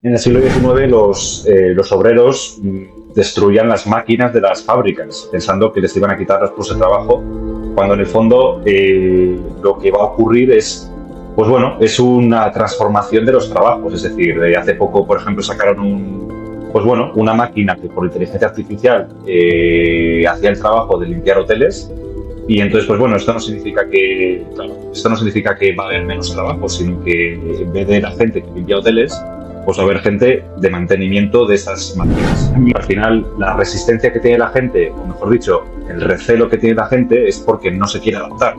En el siglo XIX los obreros destruían las máquinas de las fábricas pensando que les iban a quitar los puestos de trabajo, cuando en el fondo lo que va a ocurrir es, pues bueno, es una transformación de los trabajos. Es decir, hace poco, por ejemplo, sacaron pues bueno, una máquina que por inteligencia artificial hacía el trabajo de limpiar hoteles. Y entonces, pues bueno, esto no significa que, claro, esto no significa que va a haber menos trabajo, sino que en vez de la gente que limpia hoteles, pues va a haber gente de mantenimiento de esas máquinas. Al final, la resistencia que tiene la gente, o mejor dicho, el recelo que tiene la gente es porque no se quiere adaptar.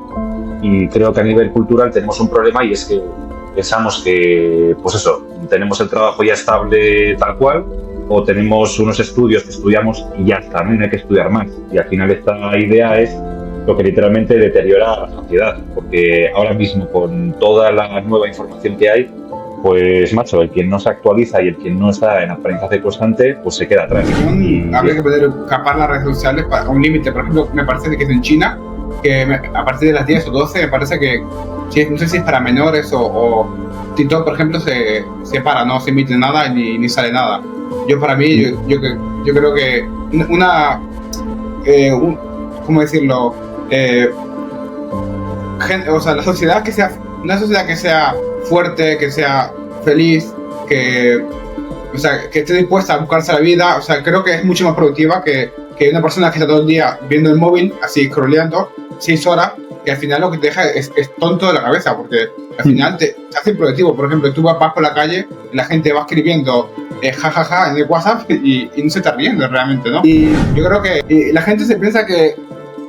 Y creo que a nivel cultural tenemos un problema, y es que pensamos que, pues eso, tenemos el trabajo ya estable tal cual, o tenemos unos estudios que estudiamos y ya está, no hay que estudiar más. Y al final esta idea es lo que literalmente deteriora a la sociedad, porque ahora mismo con toda la nueva información que hay, pues macho, el quien no se actualiza y el quien no está en aprendizaje constante, pues se queda atrás. Habría que poder capar las redes sociales para un límite. Por ejemplo, me parece que es en China, que a partir de las 10 o 12 me parece que, no sé si es para menores o TikTok, por ejemplo, se para, no se emite nada ni sale nada. Para mí, yo creo que ¿cómo decirlo? O sea, la sociedad que sea, una sociedad que sea fuerte, que sea feliz, o sea, que esté dispuesta a buscarse la vida. O sea, creo que es mucho más productiva que una persona que está todo el día viendo el móvil, así scrolleando, 6 horas, que al final lo que te deja es tonto de la cabeza, porque al final te hace improductivo. Por ejemplo, tú vas por la calle, la gente va escribiendo jajaja en el WhatsApp y no se está riendo realmente, ¿no? Y yo creo que la gente se piensa que...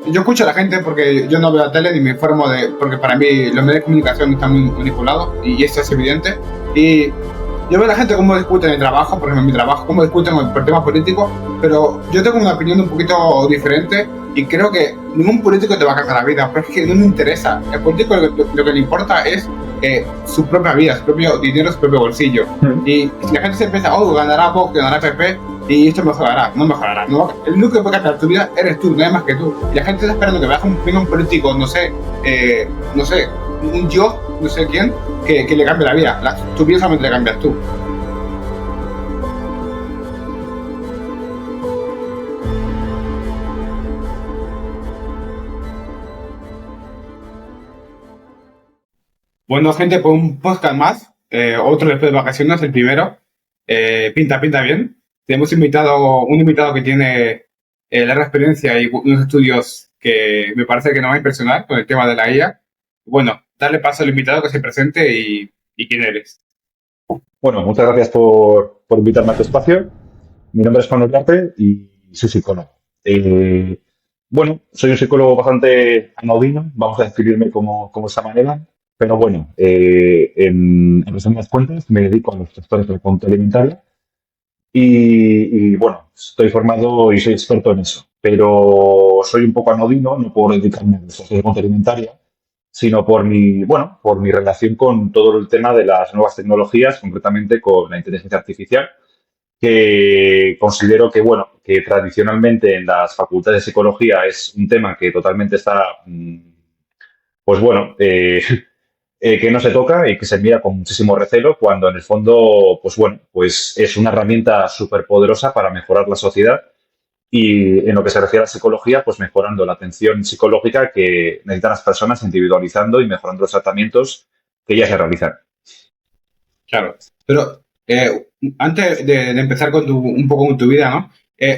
Yo escucho a la gente porque yo no veo la tele ni me informo porque para mí los medios de comunicación están muy manipulados y esto es evidente. Y yo veo a la gente cómo discuten el trabajo, por ejemplo en mi trabajo, cómo discuten por temas políticos, pero yo tengo una opinión un poquito diferente y creo que ningún político te va a cambiar la vida, pero es que no me interesa. El político lo que le importa es su propia vida, su propio dinero, su propio bolsillo. Y si la gente se piensa, oh, ganará Vox, ganará PP, y esto mejorará, no mejorará. No, el único que puede cambiar tu vida eres tú, no hay más que tú. Y la gente está esperando que venga un político, no sé, un dios, no sé quién, que le cambie la vida. Tu vida solamente le cambias tú. Bueno, gente, pues un podcast más, otro después de vacaciones, el primero. Pinta bien. Tenemos un invitado que tiene larga experiencia y unos estudios que me parece que nos va a impresionar con el tema de la IA. Bueno, darle paso al invitado que se presente y quién eres. Bueno, muchas gracias por invitarme a tu espacio. Mi nombre es Juan Uriarte y soy psicólogo. Bueno, soy un psicólogo bastante anodino, vamos a describirme como esa manera, pero bueno, en resumidas cuentas me dedico a los trastornos de la conducta alimentaria y bueno, estoy formado y soy experto en eso, pero soy un poco anodino, no por dedicarme a los trastornos de la conducta alimentaria, sino por mi relación con todo el tema de las nuevas tecnologías, concretamente con la inteligencia artificial, que considero que, bueno, que tradicionalmente en las facultades de psicología es un tema que totalmente está, pues bueno, que no se toca y que se mira con muchísimo recelo, cuando en el fondo, pues bueno, pues es una herramienta súper poderosa para mejorar la sociedad. Y en lo que se refiere a la psicología, pues mejorando la atención psicológica que necesitan las personas, individualizando y mejorando los tratamientos que ya se realizan. Claro, pero antes de empezar con un poco con tu vida, ¿no?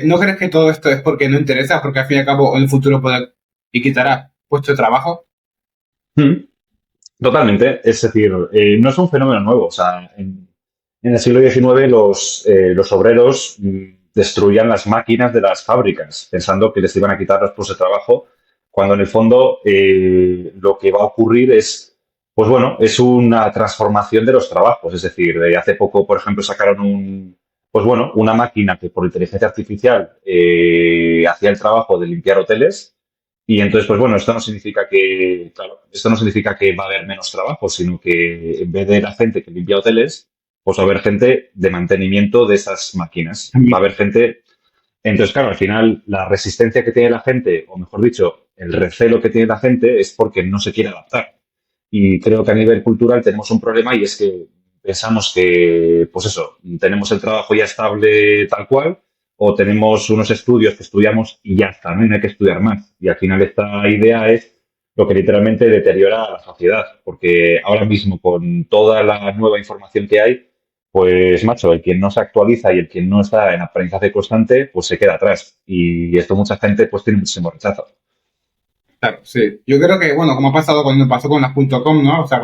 ¿No crees que todo esto es porque no interesa, porque al fin y al cabo en el futuro puede y quitará puesto de trabajo? Totalmente. Es decir, no es un fenómeno nuevo. O sea, en el siglo XIX los obreros destruían las máquinas de las fábricas pensando que les iban a quitar los puestos de trabajo, cuando en el fondo lo que va a ocurrir es, pues bueno, es una transformación de los trabajos. Es decir, hace poco, por ejemplo, sacaron pues bueno, una máquina que por inteligencia artificial hacía el trabajo de limpiar hoteles. Y entonces, pues bueno, esto no significa que, claro, esto no significa que va a haber menos trabajo, sino que en vez de la gente que limpia hoteles, pues va a haber gente de mantenimiento de esas máquinas. Va a haber gente. Entonces, claro, al final la resistencia que tiene la gente, o mejor dicho, el recelo que tiene la gente es porque no se quiere adaptar. Y creo que a nivel cultural tenemos un problema, y es que pensamos que, pues eso, tenemos el trabajo ya estable tal cual, o tenemos unos estudios que estudiamos y ya está, ¿no? Y no hay que estudiar más. Y al final esta idea es lo que literalmente deteriora a la sociedad, porque ahora mismo con toda la nueva información que hay, pues macho, el quien no se actualiza y el quien no está en aprendizaje constante, pues se queda atrás. Y esto mucha gente pues tiene muchísimo rechazo. Claro, sí. Yo creo que, bueno, como ha pasado cuando pasó con las .com, ¿no? O sea,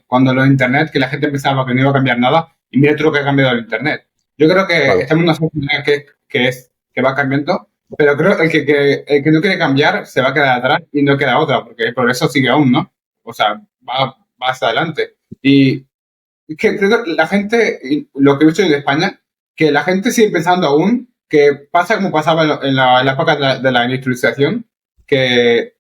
cuando lo de Internet, que la gente pensaba que no iba a cambiar nada, y mira todo lo que ha cambiado el Internet. Yo creo que Claro. estamos en una sociedad que va cambiando, pero creo el que no quiere cambiar se va a quedar atrás y no queda otra, porque el progreso sigue aún, ¿no? O sea, va hacia adelante. Y es que creo que la gente, y lo que he visto en España, que la gente sigue pensando aún que pasa como pasaba en la época de la industrialización, que,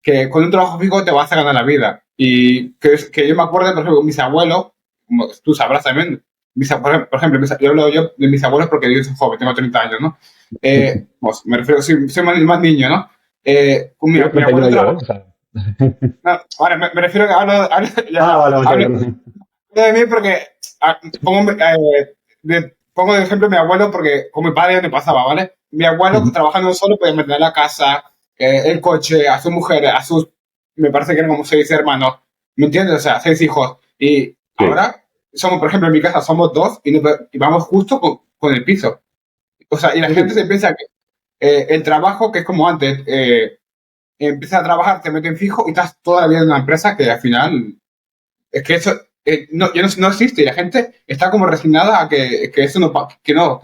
que con un trabajo fijo te vas a ganar la vida. Y que yo me acuerdo, por ejemplo, mis abuelos, como tú sabrás también, por ejemplo, yo hablo yo de mis abuelos porque yo soy joven, tengo 30 años, ¿no? Pues, me refiero, soy más niño, ¿no? Con Tengo mi abuelo 31 yo, ¿eh? trabaja. O sea. No, ahora me refiero que Ah, vale, ok, hablo perdón. de mí porque pongo de ejemplo a mi abuelo porque con mi padre me pasaba, ¿vale? Mi abuelo Ujú. trabajando solo podía mantener la casa, el coche, a su mujer, me parece que eran como 6 hermanos, ¿me entiendes? O sea, 6 hijos. Y Sí, ahora somos, por ejemplo, en mi casa somos dos y vamos justo con el piso. O sea, y la sí, gente sí. se piensa que el trabajo, que es como antes, empiezas a trabajar, te meten fijo y estás toda la vida en una empresa que al final es que eso ya no existe y la gente está como resignada a que eso no, que no.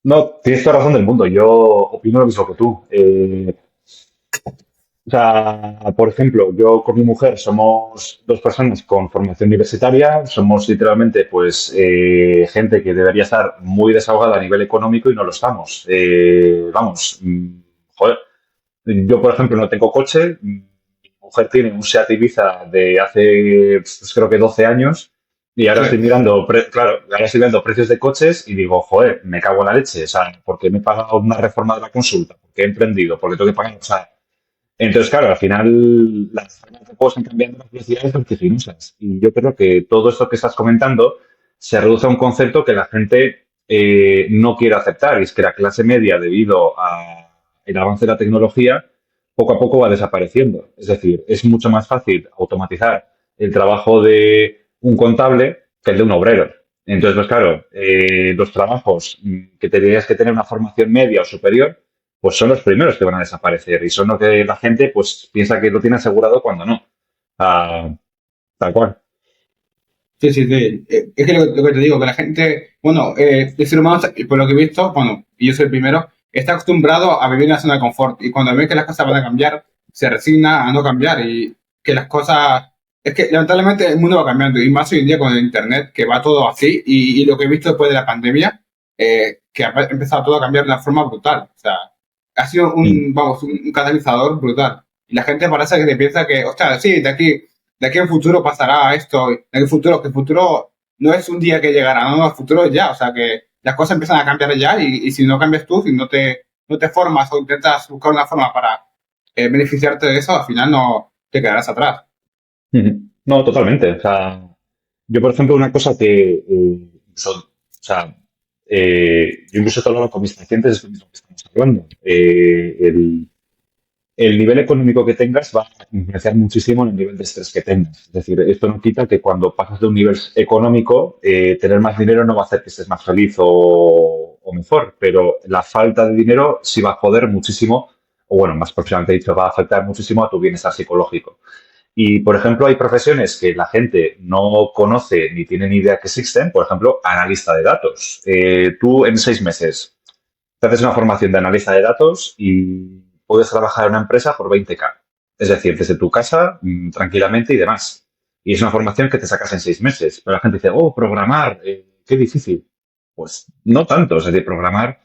No, tienes toda razón del mundo. Yo opino lo mismo que tú. O sea, por ejemplo, yo con mi mujer somos dos personas con formación universitaria, somos literalmente, pues, gente que debería estar muy desahogada a nivel económico y no lo estamos. Vamos, joder, yo, por ejemplo, no tengo coche, mi mujer tiene un Seat Ibiza de hace, pues, creo que 12 años y ahora Sí, estoy mirando, claro, ahora estoy viendo precios de coches y digo, joder, me cago en la leche, o sea, porque me he pagado una reforma de la consulta, porque he emprendido, porque tengo que pagar, o sea, entonces, claro, al final las formas de juego están cambiando las velocidades vertiginosas. Y yo creo que todo esto que estás comentando se reduce a un concepto que la gente no quiere aceptar, y es que la clase media, debido al avance de la tecnología, poco a poco va desapareciendo. Es decir, es mucho más fácil automatizar el trabajo de un contable que el de un obrero. Entonces, pues claro, los trabajos que tendrías que tener una formación media o superior, pues son los primeros que van a desaparecer y son los que la gente pues piensa que lo tiene asegurado cuando no. Ah, tal cual. sí, sí, sí. Es que lo que te digo, que la gente, bueno, el ser humano, por lo que he visto, bueno, y yo soy el primero, está acostumbrado a vivir en la zona de confort y cuando ve que las cosas van a cambiar, se resigna a no cambiar y que las cosas... Es que lamentablemente el mundo va cambiando y más hoy en día con el internet, que va todo así y lo que he visto después de la pandemia, que ha empezado todo a cambiar de una forma brutal. O sea, ha sido Mm. vamos, un catalizador brutal. Y la gente parece que se piensa que, ostras, sí, de aquí en futuro pasará esto, de aquí en futuro, que el futuro no es un día que llegará, no, el futuro es ya, o sea que las cosas empiezan a cambiar ya y si no cambias tú, si no te formas o intentas buscar una forma para beneficiarte de eso, al final no te quedarás atrás. Ujú. No, totalmente. O sea, yo, por ejemplo, una cosa que o sea, yo incluso he hablado con mis pacientes es lo mismo que estamos hablando. El nivel económico que tengas va a influenciar muchísimo en el nivel de estrés que tengas. Es decir, esto no quita que cuando pasas de un nivel económico, tener más dinero no va a hacer que estés más feliz o mejor, pero la falta de dinero sí va a joder muchísimo, o bueno, más profesionalmente dicho, va a afectar muchísimo a tu bienestar psicológico. Y, por ejemplo, hay profesiones que la gente no conoce ni tiene ni idea que existen, por ejemplo, analista de datos. Tú en 6 meses te haces una formación de analista de datos y puedes trabajar en una empresa por 20K. Es decir, desde tu casa, tranquilamente y demás. Y es una formación que te sacas en 6 meses. Pero la gente dice, oh, programar, qué difícil. Pues no tanto. Es decir, programar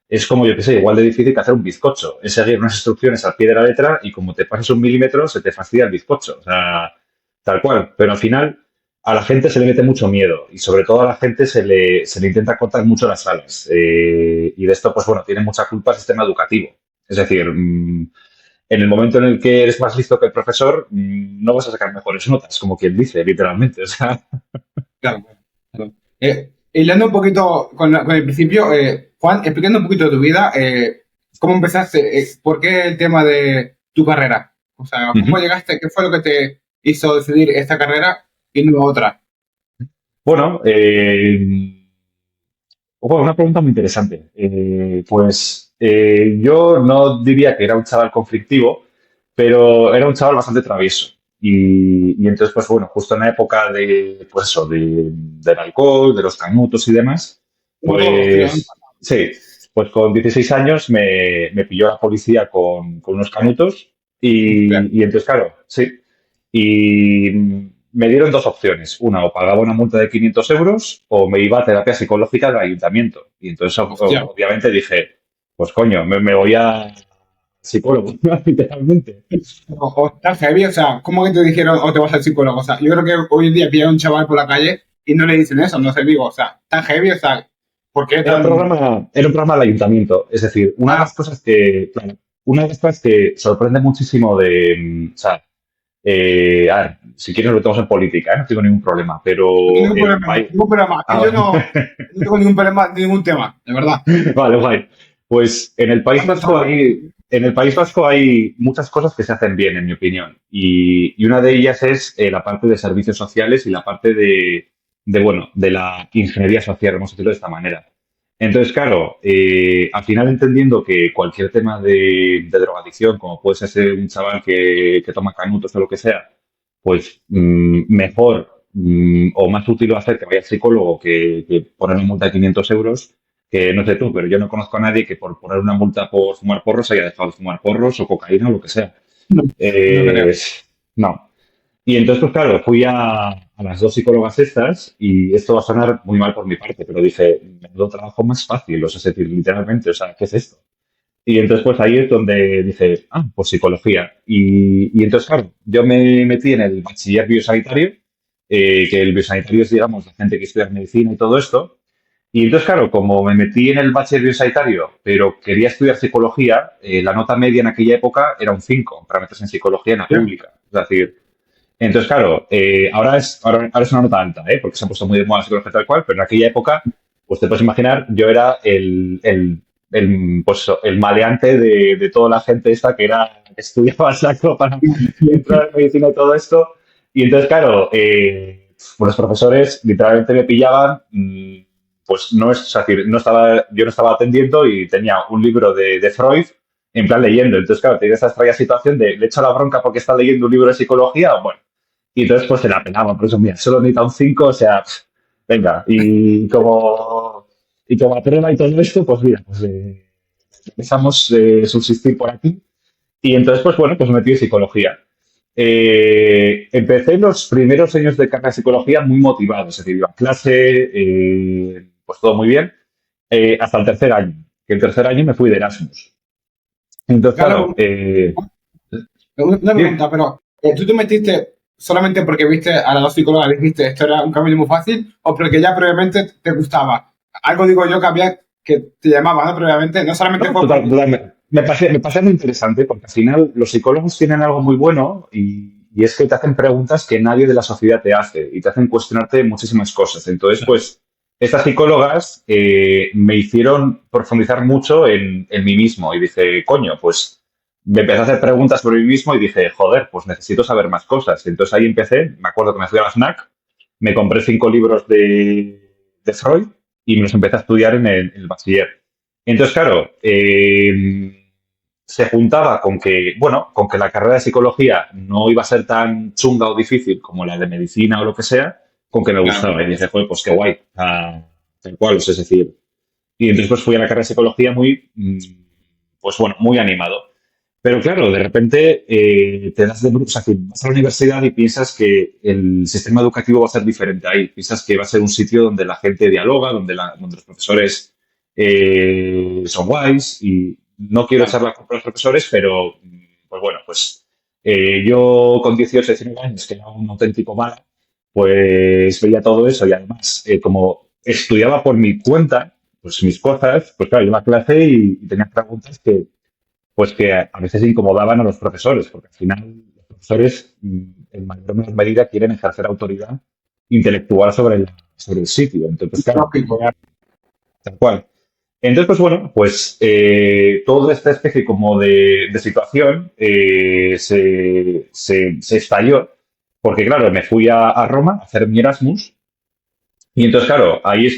es como, yo qué sé, igual de difícil que hacer un bizcocho. Es seguir unas instrucciones al pie de la letra y como te pases un milímetro, se te fastidia el bizcocho. O sea, tal cual. Pero al final, a la gente se le mete mucho miedo y sobre todo a la gente se le intenta cortar mucho las alas. Y de esto, pues bueno, tiene mucha culpa el sistema educativo. Es decir, en el momento en el que eres más listo que el profesor, no vas a sacar mejores notas, como quien dice, literalmente. O sea, Claro, claro. Hilando un poquito con el principio, Juan, explicando un poquito de tu vida, ¿cómo empezaste? ¿Por qué el tema de tu carrera? O sea, ¿cómo ujú. llegaste? ¿Qué fue lo que te hizo decidir esta carrera y no otra? Bueno, una pregunta muy interesante. Yo no diría que era un chaval conflictivo, pero era un chaval bastante travieso. Y entonces, pues bueno, justo en la época de, pues eso, del alcohol, de los canutos y demás, Como todos, creo. pues sí, pues con 16 años me pilló la policía con unos canutos Hostia. y entonces, claro, sí. Y me dieron dos opciones. Una, o pagaba una multa de 500 euros o me iba a terapia psicológica del ayuntamiento. Y entonces, Hostia. obviamente, dije, pues coño, me voy a psicólogo, literalmente. O tan heavy, o sea, ¿cómo que te dijeron o te vas al psicólogo? O sea, yo creo que hoy en día pilla a un chaval por la calle y no le dicen eso, no sé, digo, o sea, tan heavy, o sea, ¿por qué tan...? Era un programa del ayuntamiento. Es decir, una de Ah, las cosas que, claro, una de las cosas que sorprende muchísimo de, o sea, a ver, si quieres lo metemos en política, no tengo ningún problema, pero ningún el problema, país... ningún problema. Que Ah, yo no tengo ningún problema, ningún tema, de verdad. vale, guay. Pues Ando solo. En el País Vasco hay muchas cosas que se hacen bien, en mi opinión. Y una de ellas es la parte de servicios sociales y la parte bueno, de la ingeniería social, vamos a decirlo de esta manera. Entonces, claro, al final entendiendo que cualquier tema de drogadicción, como puede ser un chaval que toma canutos o lo que sea, pues mejor o más útil va a ser que vaya al psicólogo que poner una multa de 500 euros, que no sé tú, pero yo no conozco a nadie que por poner una multa por fumar porros haya dejado de fumar porros o cocaína o lo que sea. No, no creo. Eh, no. Y entonces, pues claro, fui a las dos psicólogas estas y esto va a sonar muy mal por mi parte, pero dije, menudo trabajo más fácil, o sea, es decir, literalmente, o sea, ¿qué es esto? Y entonces, pues ahí es donde dije, pues psicología. Y entonces, claro, yo me metí en el bachiller biosanitario, que el biosanitario es, digamos, la gente que estudia medicina y todo esto. Y entonces, claro, como me metí en el bachiller biosanitario, pero quería estudiar psicología, la nota media en aquella época era un 5 para meterse en psicología en la Ya. pública. Es decir, entonces, claro, ahora es una nota alta, ¿eh? Porque se han puesto muy de moda la psicología tal cual, pero en aquella época, pues te puedes imaginar, yo era pues, el maleante de toda la gente esta que estudiaba a saco para entrar en medicina y todo esto. Y entonces, claro, pues los profesores literalmente me pillaban, pues no es, o decir, yo no estaba atendiendo y tenía un libro de Freud en plan leyendo. Entonces, claro, tenía esa extraña situación de le echo la bronca porque está leyendo un libro de psicología, bueno, y entonces pues se la pelaba, por eso mira, solo necesita un 5 o sea, venga, y como a prueba y todo esto, pues mira, pues empezamos a subsistir por aquí. Y entonces, pues bueno, pues me metí en psicología. Empecé los primeros años de carrera de psicología muy motivado, es decir, iba a clase, pues todo muy bien, hasta el tercer año. Que el tercer año me fui de Erasmus. Entonces, claro, Claro, una bien, pregunta, pero ¿tú te metiste solamente porque viste a las dos psicólogas y dijiste esto era un camino muy fácil o porque ya previamente te gustaba? Algo digo yo que había que te llamaba, ¿no? Previamente, no solamente no, fue porque... me parece muy interesante porque al final los psicólogos tienen algo muy bueno y es que te hacen preguntas que nadie de la sociedad te hace y te hacen cuestionarte muchísimas cosas. Entonces, pues, estas psicólogas me hicieron profundizar mucho en mí mismo y dije, coño, pues me empecé a hacer preguntas sobre mí mismo y dije, joder, pues necesito saber más cosas. Entonces ahí empecé, me acuerdo que me fui a la FNAC, me compré 5 libros de Freud y me los empecé a estudiar en el bachiller. Entonces, claro, se juntaba con que la carrera de psicología no iba a ser tan chunga o difícil como la de medicina o lo que sea, con que me Claro, gustaba. Y dije, joder, pues qué guay, tal cual, es decir. Y entonces pues fui a la carrera de psicología muy, pues bueno, muy animado. Pero claro, de repente te das de bruces, o sea, que vas a la universidad y piensas que el sistema educativo va a ser diferente ahí. Piensas que va a ser un sitio donde la gente dialoga, donde los profesores son guays y no quiero claro. echar la culpa a los profesores, pero pues bueno, pues yo con 18, 19 años, que era un auténtico mal, pues veía todo eso y además, como estudiaba por mi cuenta, pues mis cosas, pues claro, iba a clase y tenía preguntas que pues que a veces incomodaban a los profesores, porque al final los profesores en mayor o menor medida quieren ejercer autoridad intelectual sobre el sitio. Entonces, claro, Lógico. tal cual. Entonces, pues bueno, pues toda esta especie como de situación se estalló, porque claro, me fui a Roma a hacer mi Erasmus, y entonces, claro, ahí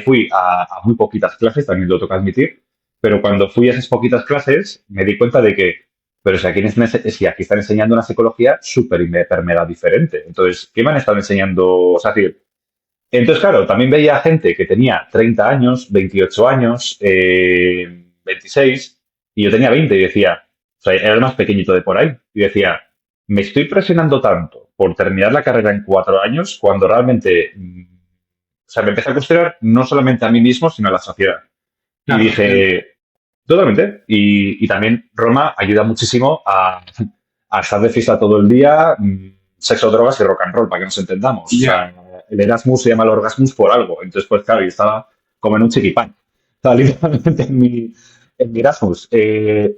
fui a muy poquitas clases, también lo toca admitir, pero cuando fui a esas poquitas clases me di cuenta de que, pero si aquí están enseñando una psicología súper hiper mega diferente. Entonces, ¿qué me han estado enseñando? O sea, es decir, entonces, claro, también veía gente que tenía 30 años, 28 años, 26, y yo tenía 20 y decía, o sea, era el más pequeñito de por ahí, y decía, me estoy presionando tanto por terminar la carrera en 4 años cuando realmente, o sea, me empecé a cuestionar no solamente a mí mismo, sino a la sociedad. Y Claro, entiendo. dije, totalmente, y también Roma ayuda muchísimo a estar de fiesta todo el día, sexo, drogas y rock and roll, para que nos entendamos. O Ya. sea, el Erasmus se llama el Orgasmus por algo. Entonces, pues claro, yo estaba como en un chiquipán. Estaba literalmente en mi Erasmus.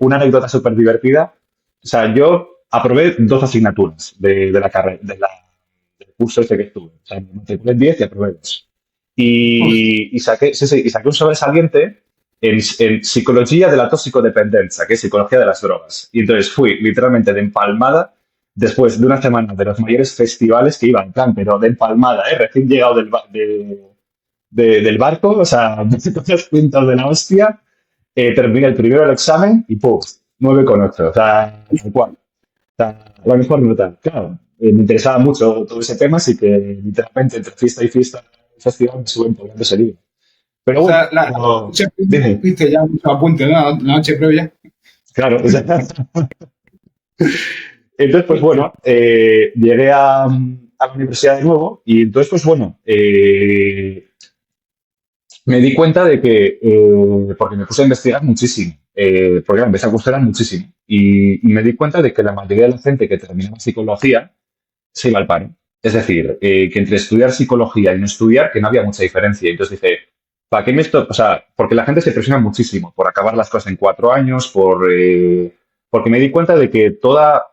Una anécdota súper divertida. O sea, yo aprobé 2 asignaturas de la carrera, del curso este que estuve. O sea, me matriculé en 10 y aprobé 2. Hostia. Y saqué, sí, sí, y saqué un sobresaliente en psicología de la toxicodependencia, que es psicología de las drogas. Y entonces fui literalmente de empalmada después de una semana de los mayores festivales que iba en plan, pero de empalmada, ¿eh? Recién llegado del barco, o sea, me toqué los pintos de la hostia, terminé el primero del examen y ¡puf! 9,8, o sea, tal cual. O sea, la mejor nota. Claro, me interesaba mucho todo ese tema, así que literalmente entre fiesta y fiesta, festival me suben por ese libro. Pero O bueno, sea, la como, noche previa, dime, viste ya mucho apunte, ¿no? La noche previa. claro, o sea, entonces, pues bueno, llegué a la universidad de nuevo y entonces, pues bueno, me di cuenta de que, porque me puse a investigar muchísimo, porque claro, empecé a cuestionar muchísimo y me di cuenta de que la mayoría de la gente que terminaba psicología se iba al paro. Es decir, que entre estudiar psicología y no estudiar, que no había mucha diferencia. Entonces dije, ¿para qué me esto? O sea, porque la gente se presiona muchísimo por acabar las cosas en 4 años, porque me di cuenta de que toda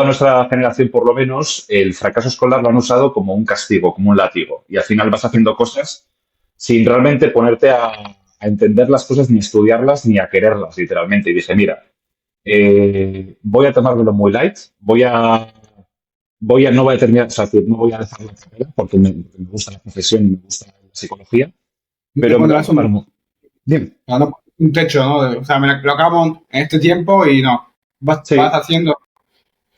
nuestra generación, por lo menos, el fracaso escolar lo han usado como un castigo, como un látigo. Y al final vas haciendo cosas sin realmente ponerte a entender las cosas, ni a estudiarlas, ni a quererlas, literalmente. Y dije, mira, voy a tomármelo muy light, no voy a terminar, o sea, que no voy a dejar la carrera porque me gusta la profesión y me gusta la psicología, No te pero me lo voy a pondrás tomar muy... Bien, un techo, ¿no? O sea, lo acabo en este tiempo y no. Vas sí. haciendo.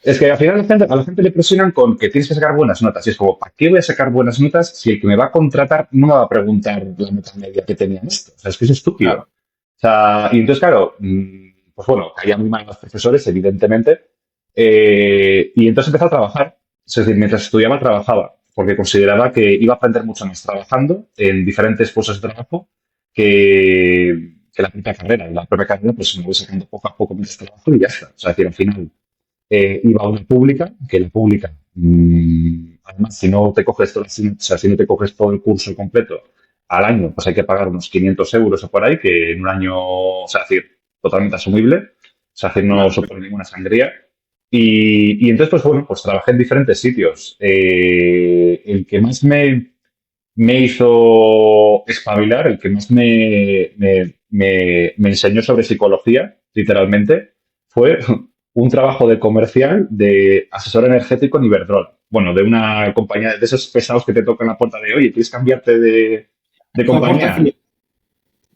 Es que al final a la gente le presionan con que tienes que sacar buenas notas. Y es como, ¿para qué voy a sacar buenas notas si el que me va a contratar no me va a preguntar la nota media que tenía en esto? O sea, es que es estúpido. Claro. O sea, y entonces, claro, pues bueno, caía muy mal a los profesores, evidentemente. Y entonces empecé a trabajar. Es decir, mientras estudiaba, trabajaba. Porque consideraba que iba a aprender mucho más trabajando en diferentes puestos de trabajo que la propia carrera. En la propia carrera, pues me voy sacando poco a poco más trabajo y ya está. O sea, es decir, al final iba a una pública, que la pública, además, si no te coges todo, o sea, si no te coges todo el curso completo al año, pues hay que pagar unos 500 euros o por ahí, que en un año, o sea, es decir, totalmente asumible, o sea, es decir, no Claro. supone ninguna sangría. Y entonces, pues bueno, pues trabajé en diferentes sitios. El que más me hizo espabilar, el que más me enseñó sobre psicología, literalmente, fue un trabajo de comercial de asesor energético en Iberdrola. Bueno, de una compañía, de esos pesados que te tocan la puerta de, oye, ¿quieres cambiarte de Una puerta compañía? fría.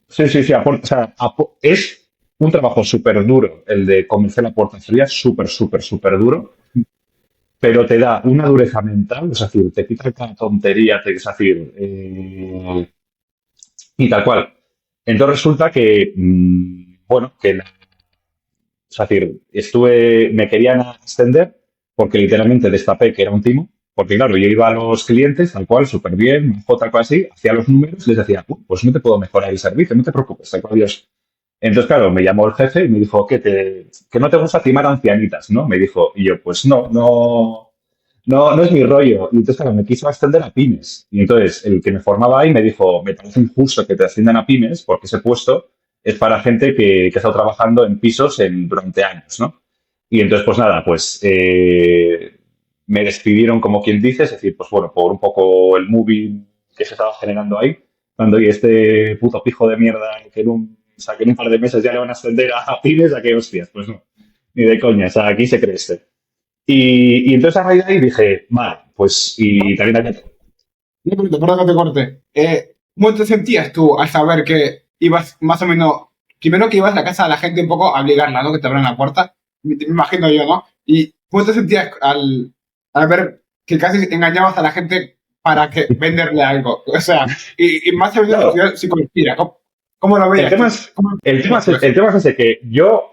Sí, sí, sí, o sea, es un trabajo súper duro el de comercial a puerta fría, súper, súper, súper duro, pero te da una dureza mental, es decir, te quita cada tontería, es decir, y tal cual. Entonces resulta que, bueno, es decir, me querían extender porque literalmente destapé que era un timo, porque claro, yo iba a los clientes, tal cual, súper bien, tal cual así, hacía los números y les decía, pues no te puedo mejorar el servicio, no te preocupes, tal cual Dios. Entonces, claro, me llamó el jefe y me dijo, que no te gusta timar a ancianitas, ¿no? Me dijo, y yo, pues no, no, no, no es mi rollo. Y entonces, claro, me quiso ascender a pymes. Y entonces, el que me formaba ahí me dijo, me parece injusto que te asciendan a pymes porque ese puesto es para gente que ha estado trabajando en pisos durante años, ¿no? Y entonces, pues nada, pues me despidieron como quien dice, es decir, pues bueno, por un poco el movie que se estaba generando ahí, cuando y este puto pijo de mierda o sea, que en un par de meses ya le van a ascender a pymes, ¿a qué hostias? Pues no, ni de coña, o sea, aquí se cree este. Y entonces a raíz de ahí dije, vale, pues, y también había... No, perdón que te corte. ¿Cómo te sentías tú al saber que ibas más o menos, primero que ibas a la casa de la gente un poco a obligarla, ¿no? Que te abran la puerta, me imagino yo, ¿no? Y ¿cómo te sentías al ver que casi engañabas a la gente para que venderle algo? O sea, y más o menos Claro, psicología, ¿cómo lo el veías tema tú? es, el tema es ese, que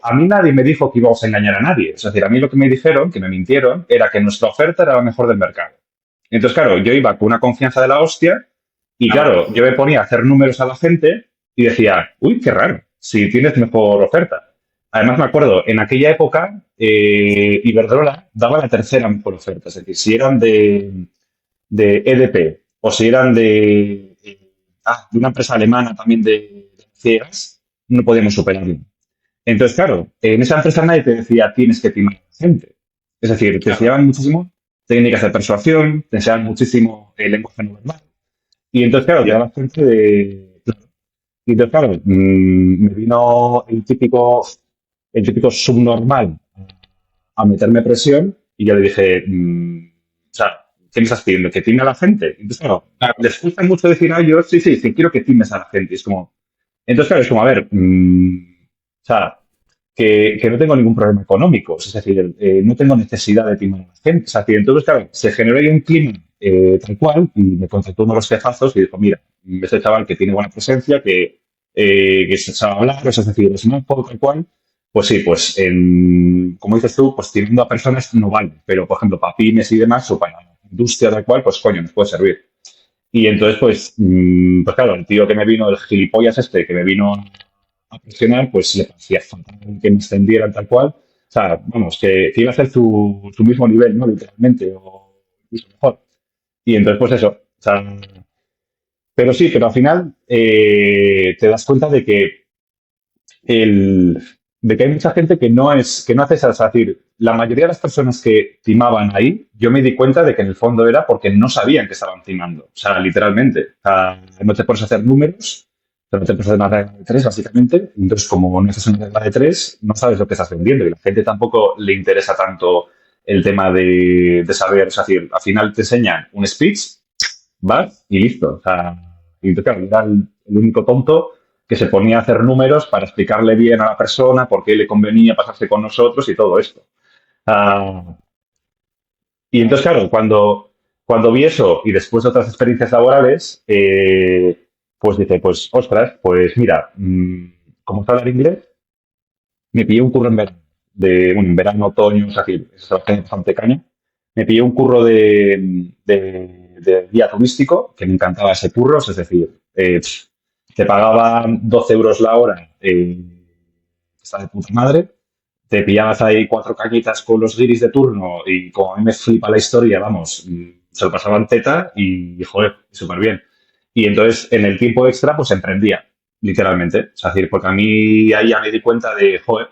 a mí nadie me dijo que íbamos a engañar a nadie. Es decir, a mí lo que me dijeron, que me mintieron, era que nuestra oferta era la mejor del mercado. Entonces, claro, yo iba con una confianza de la hostia y, claro, yo me ponía a hacer números a la gente y decía, uy, qué raro, si tienes mejor oferta. Además, me acuerdo, en aquella época, Iberdrola daba la tercera mejor oferta. Es decir, si eran de EDP o si eran de una empresa alemana también de ciegas, no podíamos superarlo. Entonces, claro, en esa empresa nadie te decía tienes que timar a la gente. Es decir, te Claro. enseñaban muchísimo técnicas de persuasión, te enseñaban muchísimo el lenguaje no verbal. Y entonces, claro, llegaba gente de... Y entonces, claro, me vino el típico subnormal a meterme presión y yo le dije, o sea, ¿qué me estás pidiendo? ¿Que time a la gente? Entonces, claro, Claro. les gusta mucho decir a ellos, sí, sí, sí, quiero que times a la gente. Y es como, entonces, claro, es como, a ver, o sea, que no tengo ningún problema económico, es decir, no tengo necesidad de timar a la gente. O sea, que entonces, claro, se generó ahí un clima tal cual y me contactó uno de los jefazos y dijo, mira, este chaval que tiene buena presencia, que sabe hablar, es decir, es un poco tal cual, pues sí, pues como dices tú, pues teniendo a personas no vale, pero por ejemplo para pymes y demás o para la industria tal cual, pues coño, nos puede servir. Y entonces, pues claro, el tío que me vino, el gilipollas este, que me vino a presionar, pues le parecía fatal que me extendieran tal cual. O sea, vamos, que iba a ser su mismo nivel, ¿no? Literalmente, o incluso mejor. Y entonces, pues eso. O sea, pero al final te das cuenta el, de que hay mucha gente que no hace eso. Es decir, la mayoría de las personas que timaban ahí, yo me di cuenta de que en el fondo era porque no sabían que estaban timando. O sea, literalmente. O sea, no te pones a hacer números, pero no te pones a hacer una regla de tres, básicamente. Entonces, como no haces una regla de tres, no sabes lo que estás vendiendo. Y a la gente tampoco le interesa tanto el tema de saber. Es decir, al final te enseñan un speech, vas y listo. O sea, y claro, era el único tonto que se ponía a hacer números para explicarle bien a la persona por qué le convenía pasarse con nosotros y todo esto. Ah, y entonces, claro, cuando vi eso y después de otras experiencias laborales, pues dije, pues, ostras, pues mira, como está hablar inglés, me pillé un curro en verano, bueno, en verano, otoño, o sea, que es bastante caña. Me pillé un curro de guía turístico, que me encantaba ese curro, es decir, te pagaban 12 euros la hora, está de puta madre, te pillabas ahí cuatro cañitas con los guiris de turno y como a mí me flipa la historia, vamos, se lo pasaban teta y, joder, súper bien. Y entonces en el tiempo extra pues emprendía, literalmente. Es decir, porque a mí ahí ya me di cuenta de, joder,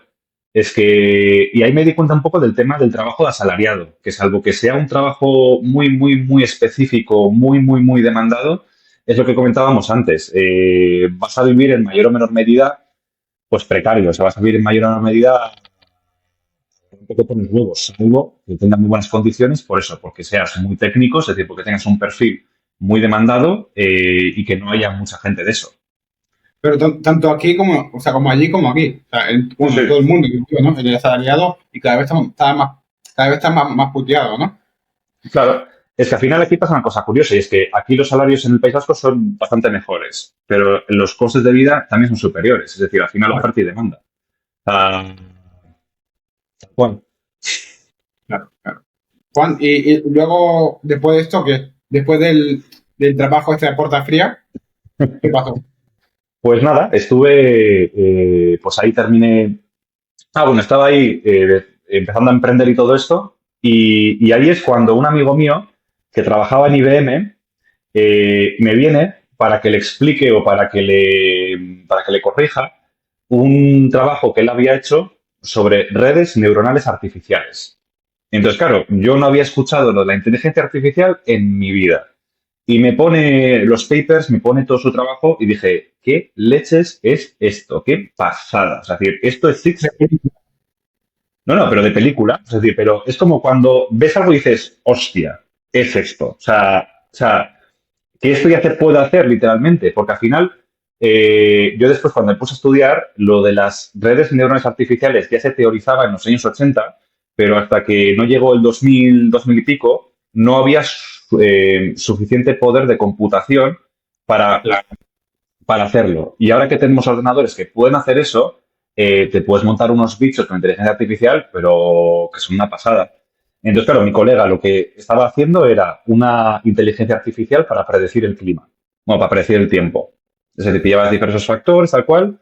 es que, y ahí me di cuenta un poco del tema del trabajo de asalariado, que salvo que sea un trabajo muy, muy, muy específico, muy, muy, muy demandado, es lo que comentábamos antes. Vas a vivir en mayor o menor medida, pues precario, o sea, vas a vivir en mayor o menor medida un poco por los huevos, salvo que tengan muy buenas condiciones, por eso, porque seas muy técnico, es decir, porque tengas un perfil muy demandado y que no haya mucha gente de eso. Pero tanto aquí como, o sea, como allí como aquí. O sea, bueno, en todo Sí, el mundo, yo creo, ¿no? El asalariado y cada vez está más puteado, ¿no? claro. Es que al final aquí pasa una cosa curiosa y es que aquí los salarios en el País Vasco son bastante mejores, pero los costes de vida también son superiores, es decir, al final Claro, oferta y demanda. Ah, bueno, claro, claro. Juan, y luego, después de esto, ¿qué? Después del trabajo este de puerta fría, ¿qué pasó? pues nada, pues ahí terminé. Bueno, estaba ahí empezando a emprender y todo esto, y ahí es cuando un amigo mío que trabajaba en IBM me viene para que le explique o para que le corrija un trabajo que él había hecho sobre redes neuronales artificiales. Entonces, claro, yo no había escuchado lo de la inteligencia artificial en mi vida. Y me pone los papers, me pone todo su trabajo y dije, ¿qué leches es esto? ¿Qué pasada? Es decir, esto existe. No, no, pero de película. Es decir, pero es como cuando ves algo y dices, hostia, es esto. O sea, que esto ya se puede hacer literalmente, porque al final, yo después cuando me puse a estudiar, lo de las redes neuronales artificiales ya se teorizaba en los años 80, pero hasta que no llegó el 2000, 2000 y pico, no había suficiente poder de computación para, para hacerlo. Y ahora que tenemos ordenadores que pueden hacer eso, te puedes montar unos bichos con inteligencia artificial, pero que son una pasada. Entonces, claro, mi colega lo que estaba haciendo era una inteligencia artificial para predecir el clima, bueno, para predecir el tiempo. Es decir, pillabas diversos factores, tal cual,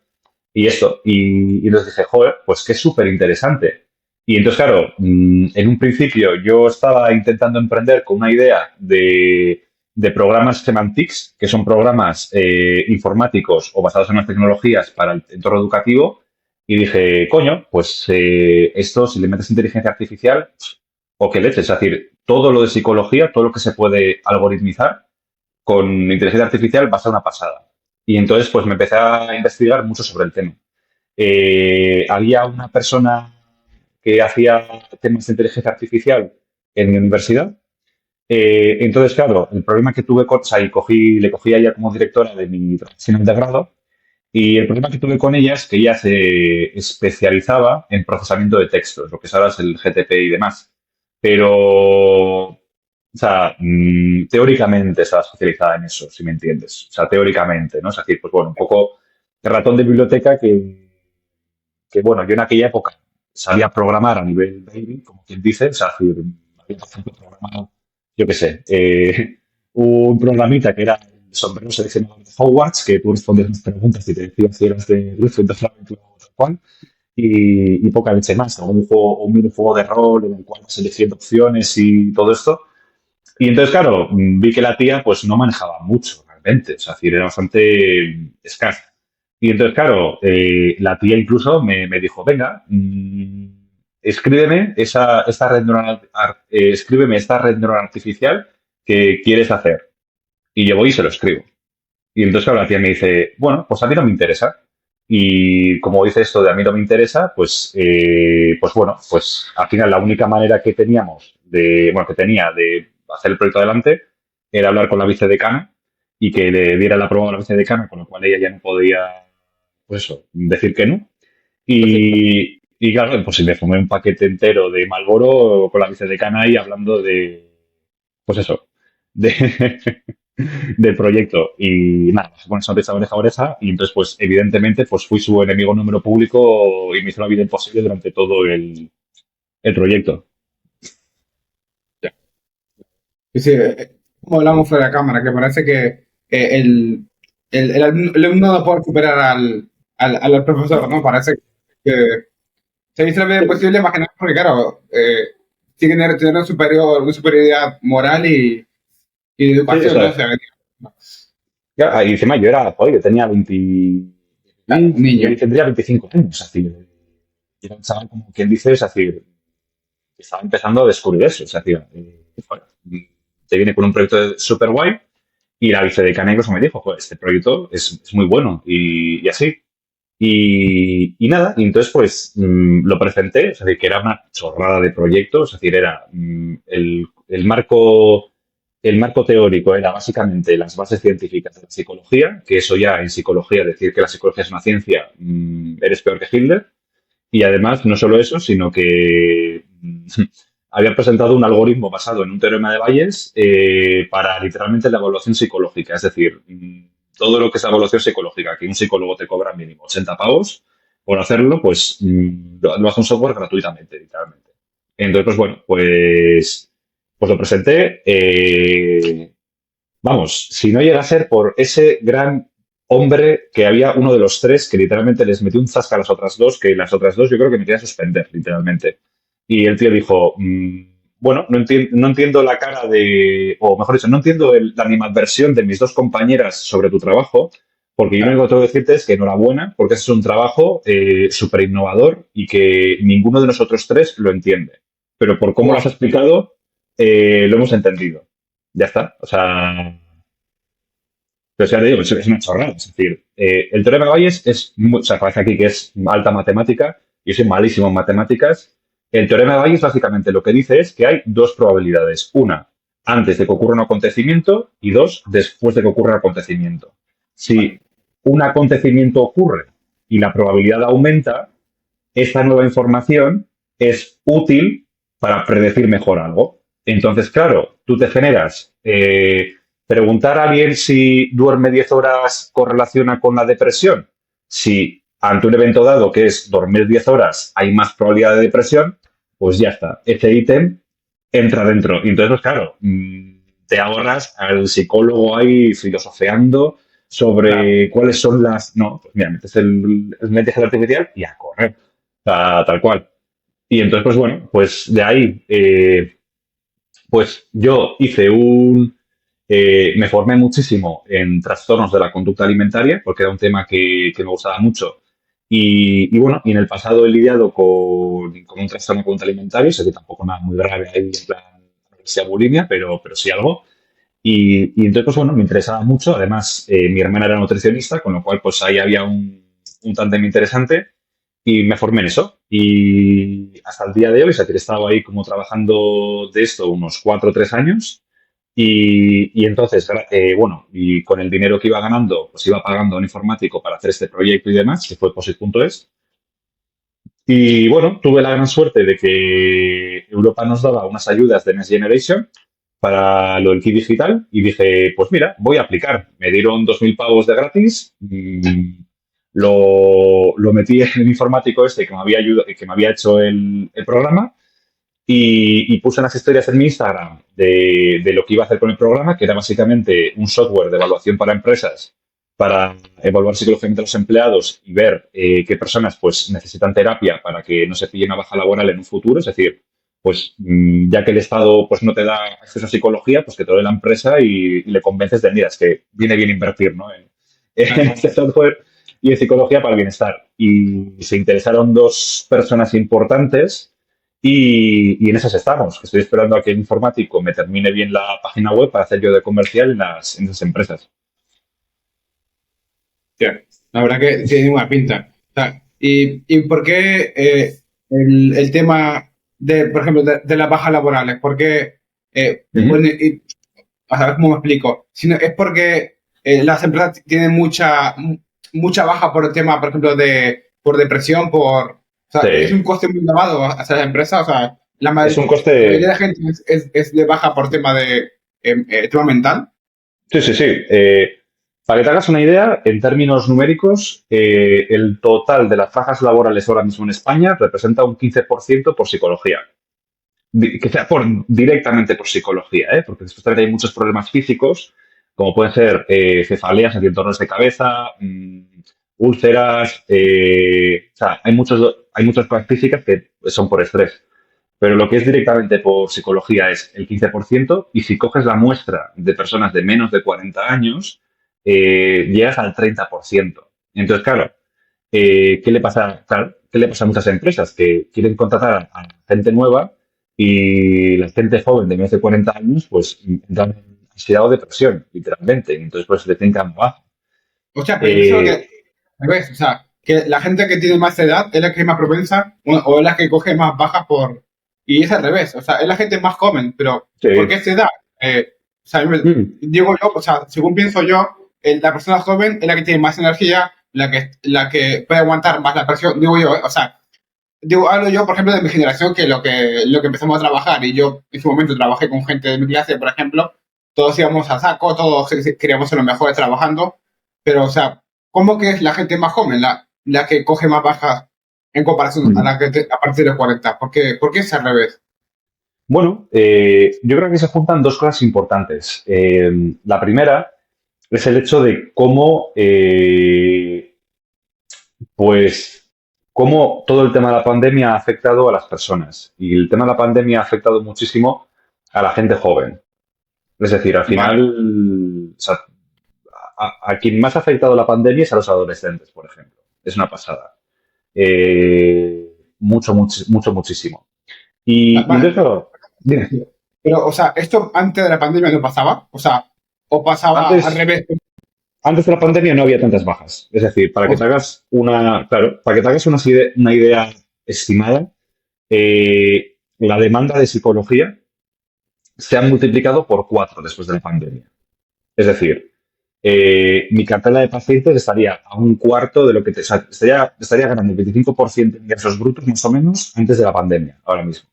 y esto. Y les dije, joder, pues que es súper interesante. Y entonces, claro, en un principio yo estaba intentando emprender con una idea de programas semantics, que son programas informáticos o basados en las tecnologías para el entorno educativo, y dije, coño, pues esto, si le metes inteligencia artificial, o qué leche, es decir, todo lo de psicología, todo lo que se puede algoritmizar con inteligencia artificial va a ser una pasada. Y entonces, pues me empecé a investigar mucho sobre el tema. Había una persona que hacía temas de inteligencia artificial en mi universidad. Entonces, claro, el problema que tuve con, o sea, le cogí a ella como directora de mi trabajo de grado, y el problema que tuve con ella es que ella se especializaba en procesamiento de textos, lo que ahora es el GTP y demás. Pero, o sea, teóricamente estaba especializada en eso, si me entiendes. O sea, teóricamente, ¿no? Es decir, pues bueno, un poco de ratón de biblioteca que bueno, yo en aquella época sabía programar a nivel baby, como quien dice, o sea, es decir, había, por ejemplo, programado, yo qué sé, un programita que era el sombrero seleccionador de Hogwarts, que tú respondías unas preguntas y te decías si eras de Gryffindor, Ravenclaw o tal cual, y poca leche más, ¿no? Un juego, un minijuego de rol en el cual vas eligiendo opciones y todo esto. Y entonces, claro, vi que la tía pues no manejaba mucho realmente, o sea, es decir, era bastante escasa. Y entonces, claro, la tía incluso me dijo, venga, escríbeme esta red neuronal, escríbeme esta red neuronal artificial que quieres hacer. Y yo voy y se lo escribo. Y entonces, claro, la tía me dice, bueno, pues a mí no me interesa. Y como dice esto de a mí no me interesa, pues bueno, pues al final la única manera que teníamos bueno, que tenía de hacer el proyecto adelante era hablar con la vicedecana y que le diera la prueba a la vicedecana, con lo cual ella ya no podía, pues eso, decir que no. Y claro, pues si me fumé un paquete entero de Marlboro con la vicedecana ahí hablando de, pues eso, de, del proyecto. Y nada, se pone sonrisa oreja a oreja y entonces, pues evidentemente, pues fui su enemigo número público y me hizo la vida imposible durante todo el proyecto. Ya. Sí, sí, como hablamos fuera de cámara, que parece que el alumno no puede superar al profesor, ¿no? Parece que se dice lo medio posible, más que nada porque, claro, sí que tener una superioridad moral y de Sí, educación, eso ¿no? O es. sea, Ya, y encima yo era, joder, yo tenía 20, un yo niño. tendría 25 años, es decir, y era un chaval como quien dice, es decir, que estaba empezando a descubrir eso, es decir, joder, te viene con un proyecto súper guay y la vicedecana incluso me dijo, joder, este proyecto es muy bueno y así. Y nada, y entonces pues lo presenté, es decir, que era una chorrada de proyectos, es decir, era el marco teórico era básicamente las bases científicas de la psicología, que eso ya en psicología, decir que la psicología es una ciencia, eres peor que Hitler. Y además, no solo eso, sino que había presentado un algoritmo basado en un teorema de Bayes para literalmente la evaluación psicológica. Es decir, todo lo que es la evaluación psicológica, que un psicólogo te cobra mínimo 80 pavos por hacerlo, pues lo hace un software gratuitamente, literalmente. Entonces, pues bueno, pues lo presenté. Vamos, si no llega a ser por ese gran hombre que había uno de los tres que literalmente les metió un zasca a las otras dos, que las otras dos yo creo que me quería suspender, literalmente. Y el tío dijo, bueno, no entiendo la cara de, o mejor dicho, no entiendo la animadversión de mis dos compañeras sobre tu trabajo, Porque yo lo único que tengo que decirte es que enhorabuena, porque ese es un trabajo súper innovador y que ninguno de nosotros tres lo entiende. Pero por cómo lo has Wow. explicado, lo hemos entendido. Ya está. O sea, pero ya te digo, es una chorrada. Es decir, el teorema de Bayes o sea, parece aquí que es alta matemática, yo soy malísimo en matemáticas. El teorema de Bayes básicamente lo que dice es que hay dos probabilidades. Una, antes de que ocurra un acontecimiento y dos, después de que ocurra un acontecimiento. Vale. Si un acontecimiento ocurre y la probabilidad aumenta, esta nueva información es útil para predecir mejor algo. Entonces, claro, tú te generas preguntar a alguien si duerme 10 horas correlaciona con la depresión. Si ante un evento dado que es dormir 10 horas hay más probabilidad de depresión, pues ya está. Ese ítem entra dentro. Y entonces, pues claro, te ahorras al psicólogo ahí filosofeando Claro. sobre cuáles son las... No, pues mira, metes el inteligencia artificial y a correr. Tal cual. Y entonces, pues bueno, pues de ahí, pues yo me formé muchísimo en trastornos de la conducta alimentaria, porque era un tema que me gustaba mucho. Y bueno, y en el pasado he lidiado con un trastorno de conducta alimentaria, sé que tampoco nada muy grave ahí, en plan, anorexia, bulimia, pero sí algo. Y entonces, pues bueno, me interesaba mucho. Además, mi hermana era nutricionista, con lo cual, pues ahí había un tándem interesante y me formé en eso. Y hasta el día de hoy, o sea, que he estado ahí como trabajando de esto unos 4 o 3 años. Y entonces, bueno, y con el dinero que iba ganando, pues iba pagando a un informático para hacer este proyecto y demás, que fue Posit.es. Y bueno, tuve la gran suerte de que Europa nos daba unas ayudas de Next Generation para lo del kit digital y dije, pues mira, voy a aplicar. Me dieron 2.000 pavos de gratis, lo metí en el informático este que me había, que me había hecho el programa y puse unas historias en mi Instagram de lo que iba a hacer con el programa, que era básicamente un software de evaluación para empresas para evaluar psicológicamente a los empleados y ver qué personas pues necesitan terapia para que no se pillen una baja laboral en un futuro. Es decir, pues ya que el Estado pues no te da acceso a psicología, pues que te lo dé la empresa y le convences de, mira, es que viene bien invertir, ¿no? En Claro. este software y en psicología para el bienestar. Y se interesaron dos personas importantes y en esas estamos. Estoy esperando a que el informático me termine bien la página web para hacer yo de comercial en esas empresas. Hostia, la verdad que tiene buena pinta. O sea, y por qué el tema de, por ejemplo, de las bajas laborales? ¿Por qué? Ujú. Bueno, a ver cómo me explico. Sino, es porque las empresas tienen mucha baja por el tema, por ejemplo, por depresión, o sea, es un Sí. coste muy elevado hacia las empresas. O sea, Es un la mayoría de coste. la gente es de baja por tema tema mental. Sí, sí, sí. Para que te hagas una idea, en términos numéricos, el total de las bajas laborales ahora mismo en España representa un 15% por psicología. Que sea directamente por psicología, ¿eh? Porque después también hay muchos problemas físicos, como pueden ser cefaleas, dolores de cabeza, úlceras, o sea, hay muchas cosas físicas que son por estrés. Pero lo que es directamente por psicología es el 15% y si coges la muestra de personas de menos de 40 años, llegas al 30%. Entonces, claro, ¿qué le pasa? Claro, ¿qué le pasa a muchas empresas que quieren contratar a gente nueva y la gente joven de menos de 40 años, pues entran en ansiedad o depresión, literalmente. Entonces, pues le tienen que dar baja. O sea, pero yo pienso que, Eh, al revés, o sea, que la gente que tiene más edad es la que es más propensa o es la que coge más bajas por... Y es al revés, o sea, es la gente más joven, pero ¿por qué sí. esa edad? O sea, Mm. digo yo, o sea, según pienso yo, la persona joven es la que tiene más energía, la que puede aguantar más la presión, digo yo, o sea, hablo yo, por ejemplo, de mi generación, que lo que empezamos a trabajar, y yo en su momento trabajé con gente de mi clase, por ejemplo, todos íbamos a saco, todos queríamos ser los mejores trabajando, pero, o sea, ¿cómo que es la gente más joven, la que coge más bajas en comparación a Mm. la que a partir de los 40? ¿Por qué es al revés? Bueno, yo creo que se juntan dos cosas importantes. La primera es el hecho de pues, cómo todo el tema de la pandemia ha afectado a las personas. Y el tema de la pandemia ha afectado muchísimo a la gente joven. Es decir, al Vale. final, o sea, a quien más ha afectado la pandemia es a los adolescentes, por ejemplo. Es una pasada. Muchísimo. Y Vale, entonces, claro, dime. pero, o sea, ¿esto antes de la pandemia no pasaba? O sea, ¿o pasaba al Antes, revés? antes de la pandemia no había tantas bajas. Es decir, para que O te hagas una, claro, para que te hagas una idea estimada, la demanda de psicología se ha multiplicado por 4 después de la pandemia. Es decir, mi cartera de pacientes estaría a un cuarto de lo que o sea, estaría ganando el 25% de ingresos brutos más o menos antes de la pandemia, ahora mismo.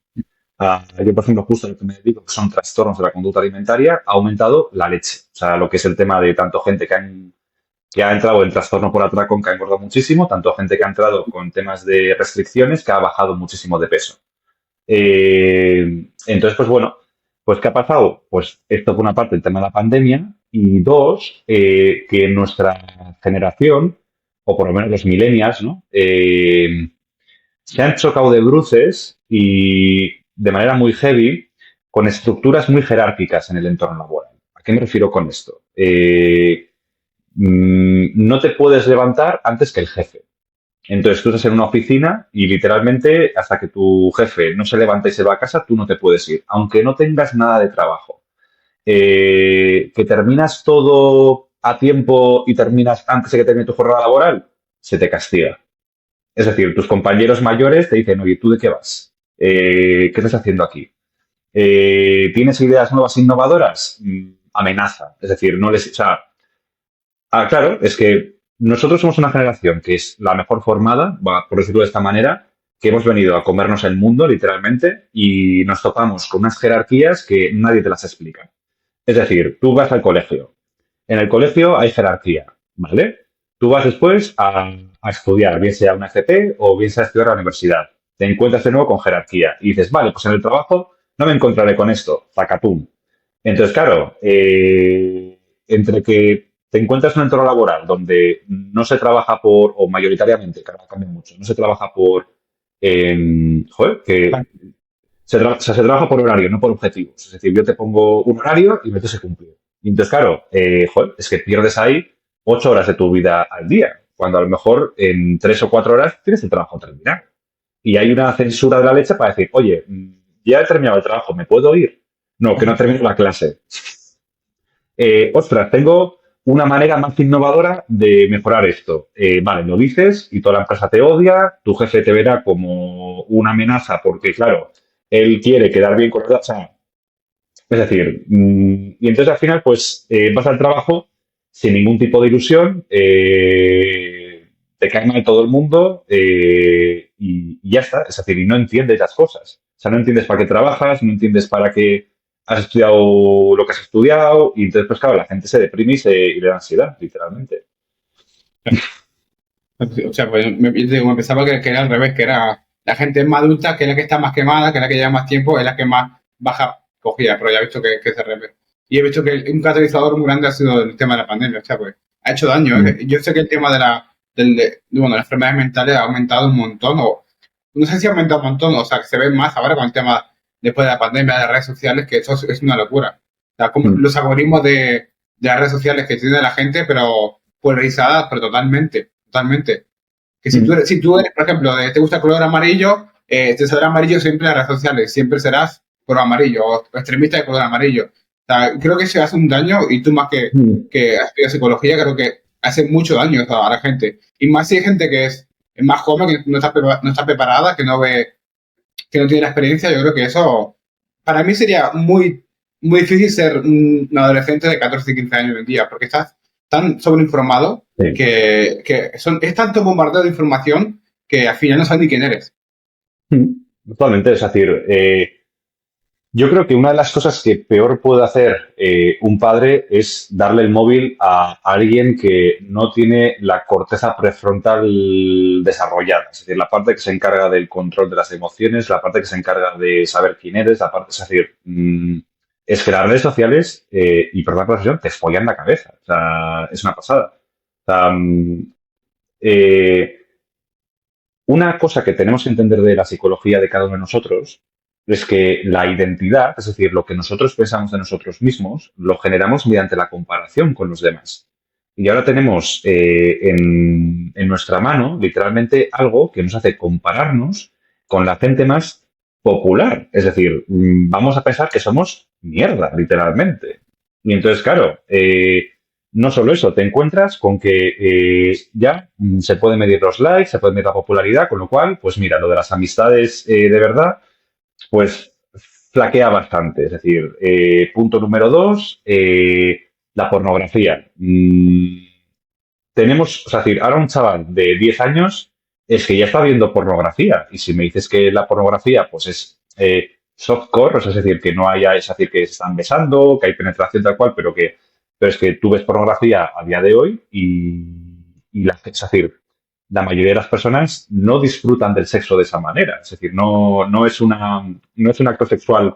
Yo, por ejemplo, justo lo que me dedico, que son trastornos de la conducta alimentaria, ha aumentado la leche. O sea, lo que es el tema de tanto gente que ha entrado en trastorno por atracón, que ha engordado muchísimo, tanto gente que ha entrado con temas de restricciones, que ha bajado muchísimo de peso. Entonces, pues bueno, pues ¿qué ha pasado? Pues esto por una parte el tema de la pandemia y dos, que nuestra generación, o por lo menos los millennials, ¿no? Se han chocado de bruces y de manera muy heavy con estructuras muy jerárquicas en el entorno laboral. ¿A qué me refiero con esto? No te puedes levantar antes que el jefe. Entonces tú estás en una oficina y literalmente hasta que tu jefe no se levanta y se va a casa, tú no te puedes ir, aunque no tengas nada de trabajo. Que terminas todo a tiempo y terminas antes de que termine tu jornada laboral, se te castiga. Es decir, tus compañeros mayores te dicen, oye, ¿tú de qué vas? ¿Qué estás haciendo aquí? ¿Tienes ideas nuevas e innovadoras? Amenaza. Es decir, no les... O sea, claro, es que nosotros somos una generación que es la mejor formada, por decirlo de esta manera, que hemos venido a comernos el mundo, literalmente, y nos topamos con unas jerarquías que nadie te las explica. Es decir, tú vas al colegio. En el colegio hay jerarquía, ¿vale? Tú vas después a estudiar, bien sea una FP o bien sea a estudiar a la universidad. Te encuentras de nuevo con jerarquía y dices, vale, pues en el trabajo no me encontraré con esto, zacatún. Entonces, claro, entre que te encuentras en un entorno laboral donde no se trabaja por, o mayoritariamente, que ahora cambia mucho, no se trabaja por, joder, que o sea, se trabaja por horario, no por objetivos. Es decir, yo te pongo un horario y me tienes que cumplir. Y entonces, claro, joder, es que pierdes ahí 8 horas de tu vida al día, cuando a lo mejor en 3 o 4 horas tienes el trabajo terminado. Y hay una censura de la leche para decir, oye, ya he terminado el trabajo, ¿me puedo ir? No, que no termino la clase. Ostras, tengo una manera más innovadora de mejorar esto. Vale, lo dices y toda la empresa te odia, tu jefe te verá como una amenaza porque, claro, él quiere quedar bien con los... O sea, es decir, y entonces al final, pues vas al trabajo sin ningún tipo de ilusión, te cae mal todo el mundo y ya está. Es decir, y no entiendes las cosas. O sea, no entiendes para qué trabajas, no entiendes para qué has estudiado lo que has estudiado y entonces, pues claro, la gente se deprime y le da ansiedad, literalmente. sea, pues yo digo, me pensaba que era al revés, que era la gente más adulta, que es la que está más quemada, que es la que lleva más tiempo, es la que más baja cogida, pero ya he visto que es al revés. Y he visto que un catalizador muy grande ha sido el tema de la pandemia, o sea, pues ha hecho daño. Mm. Yo sé que el tema bueno, las enfermedades mentales ha aumentado un montón, o no sé si ha aumentado un montón, o sea, que se ve más ahora con el tema después de la pandemia de redes sociales, que eso es una locura. O sea, como Mm. los algoritmos de las redes sociales que tiene la gente, pero polarizadas, pero totalmente, totalmente. Que Mm. si tú eres, por ejemplo, te gusta el color amarillo, te saldrá amarillo siempre en las redes sociales, siempre serás color amarillo o extremista de color amarillo. O sea, creo que se hace un daño y tú más Mm. que estudias psicología, creo que hace mucho daño a la gente. Y más si hay gente que es más joven, que no está preparada, que no tiene la experiencia, yo creo que eso, para mí sería muy difícil ser un adolescente de 14 y 15 años hoy en día, porque estás tan sobreinformado Sí. es tanto bombardeo de información que al final no sabes ni quién eres. Totalmente, es decir, yo creo que una de las cosas que peor puede hacer un padre es darle el móvil a alguien que no tiene la corteza prefrontal desarrollada. Es decir, la parte que se encarga del control de las emociones, la parte que se encarga de saber quién eres, la parte, es decir, es que las redes sociales, y perdón por la expresión, te follan la cabeza. O sea, es una pasada. O sea, eh, una cosa que tenemos que entender de la psicología de cada uno de nosotros es que la identidad, es decir, lo que nosotros pensamos de nosotros mismos, lo generamos mediante la comparación con los demás. Y ahora tenemos en nuestra mano literalmente algo que nos hace compararnos con la gente más popular. Es decir, vamos a pensar que somos mierda, literalmente. Y entonces, claro, no solo eso, te encuentras con que ya se pueden medir los likes, se puede medir la popularidad, con lo cual, pues mira, lo de las amistades de verdad, pues flaquea bastante. Es decir, punto número dos, la pornografía. Tenemos, o sea, es decir, ahora un chaval de 10 años es que ya está viendo pornografía. Y si me dices que la pornografía, pues es softcore, o sea, es decir, que no haya, es decir, que se están besando, que hay penetración tal cual, pero es que tú ves pornografía a día de hoy es decir, la mayoría de las personas no disfrutan del sexo de esa manera. Es decir, no es un acto sexual,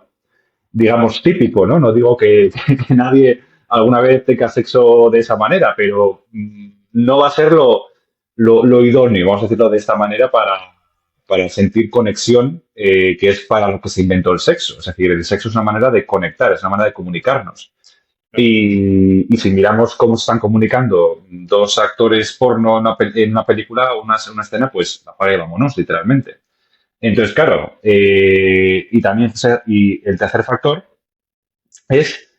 digamos, típico, ¿no? No digo que nadie alguna vez tenga sexo de esa manera, pero no va a ser lo idóneo, vamos a decirlo de esta manera, para sentir conexión, que es para lo que se inventó el sexo. Es decir, el sexo es una manera de conectar, es una manera de comunicarnos. Y si miramos cómo están comunicando dos actores porno en una película o una escena, pues apaga y vámonos, literalmente. Entonces, claro, y también y el tercer factor es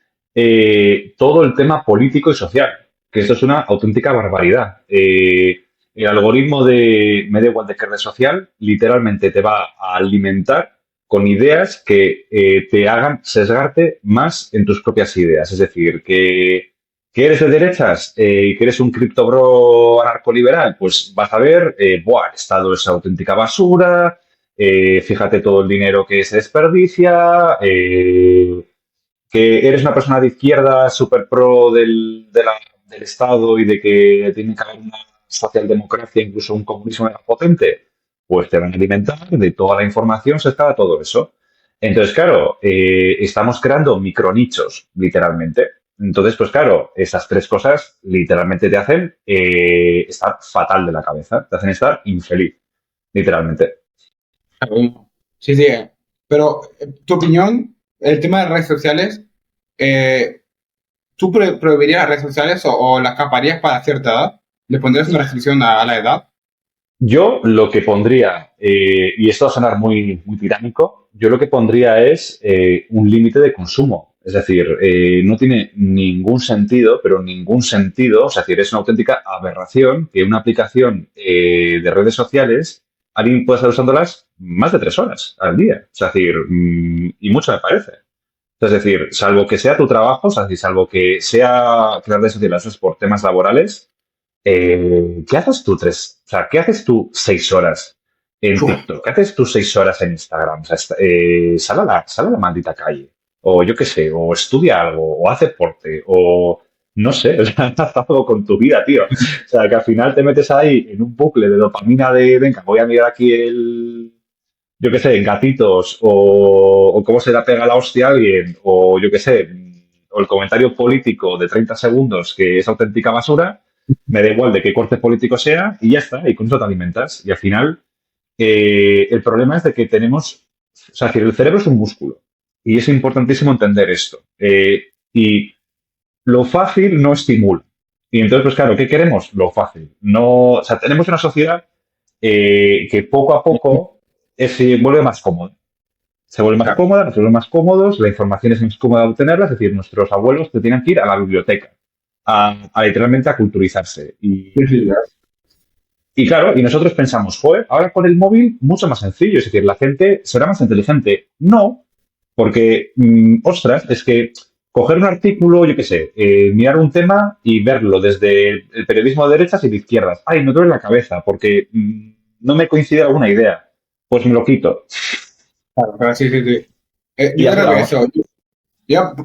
todo el tema político y social, que esto es una auténtica barbaridad. El algoritmo de me da igual de qué red social literalmente te va a alimentar con ideas que te hagan sesgarte más en tus propias ideas. Es decir, que eres de derechas y que eres un criptobro anarcoliberal, pues vas a ver, buah, el Estado es auténtica basura, fíjate todo el dinero que se desperdicia, que eres una persona de izquierda súper pro del Estado y de que tiene que haber una socialdemocracia, incluso un comunismo mega potente, pues te van a alimentar de toda la información, se está todo eso. Entonces, claro, estamos creando micronichos, literalmente. Entonces, pues claro, esas tres cosas literalmente te hacen estar fatal de la cabeza, te hacen estar infeliz, literalmente. Sí, sí. Pero, tu opinión, el tema de redes sociales, eh, ¿tú prohibirías las redes sociales o las caparías para cierta edad? ¿Le pondrías una restricción a la edad? Yo lo que pondría, y esto va a sonar muy tiránico, yo lo que pondría es un límite de consumo. Es decir, no tiene ningún sentido, pero ningún sentido, o sea, es decir, es una auténtica aberración que una aplicación de redes sociales, alguien pueda estar usándolas más de 3 horas al día. O sea, es decir, y mucho me parece. Es decir, salvo que sea tu trabajo, o sea, es decir, salvo que sea que las redes sociales las uses por temas laborales, ¿qué haces tú o sea, qué haces tú 6 horas en Uf, TikTok? ¿Qué haces tú 6 horas en Instagram? O sea, sal a la maldita calle. O yo qué sé, o estudia algo, o haz deporte, o no sé, o sea, haz algo con tu vida, tío. O sea, que al final te metes ahí en un bucle de dopamina de, venga, voy a mirar aquí yo qué sé, gatitos, o cómo se la pega la hostia a alguien, o yo qué sé, o el comentario político de 30 segundos que es auténtica basura, me da igual de qué corte político sea, y ya está, y con eso te alimentas. Y al final, el problema es de que tenemos, o sea, que el cerebro es un músculo, y es importantísimo entender esto. Y lo fácil no estimula. Y entonces, pues claro, ¿qué queremos? Lo fácil. No, o sea, tenemos una sociedad que poco a poco se vuelve más cómoda. Se vuelve más claro. cómoda, nos vuelve más cómodos, la información es más cómoda de obtenerla, es decir, nuestros abuelos te tenían que ir a la biblioteca, literalmente a culturizarse. Sí, sí, ya. Y claro, y nosotros pensamos, joder, ahora con el móvil mucho más sencillo, es decir, la gente será más inteligente. No, porque, ostras, es que coger un artículo, yo qué sé, mirar un tema y verlo desde el periodismo de derechas y de izquierdas. Ay, me duele la cabeza porque no me coincide alguna idea. Pues me lo quito. Claro, claro, sí, sí, sí. Y Yo así creo que vamos. eso,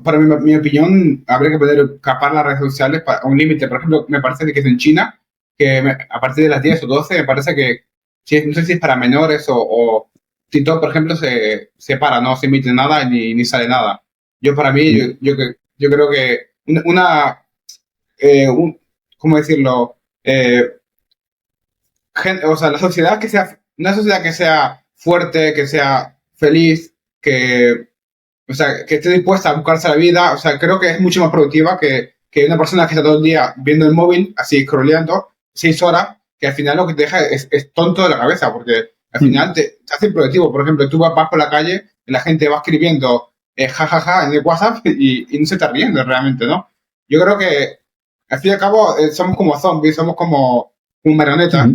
para mi opinión, habría que poder capar las redes sociales a un límite. Por ejemplo, me parece que es en China, que a partir de las 10 o 12, me parece que, no sé si es para menores o TikTok, por ejemplo, se para, no se emite nada ni sale nada. Yo, para mí, yo creo que ¿cómo decirlo? O sea, la sociedad que sea, una sociedad que sea fuerte, que sea feliz, que, o sea, que esté dispuesta a buscarse la vida, o sea, creo que es mucho más productiva que una persona que está todo el día viendo el móvil, así scrolleando, 6 horas, que al final lo que te deja es tonto de la cabeza, porque al final te hace improductivo. Por ejemplo, tú vas por la calle y la gente va escribiendo jajaja en el WhatsApp y no se está riendo realmente, ¿no? Yo creo que, al fin y al cabo, somos como zombies, somos como un marioneta,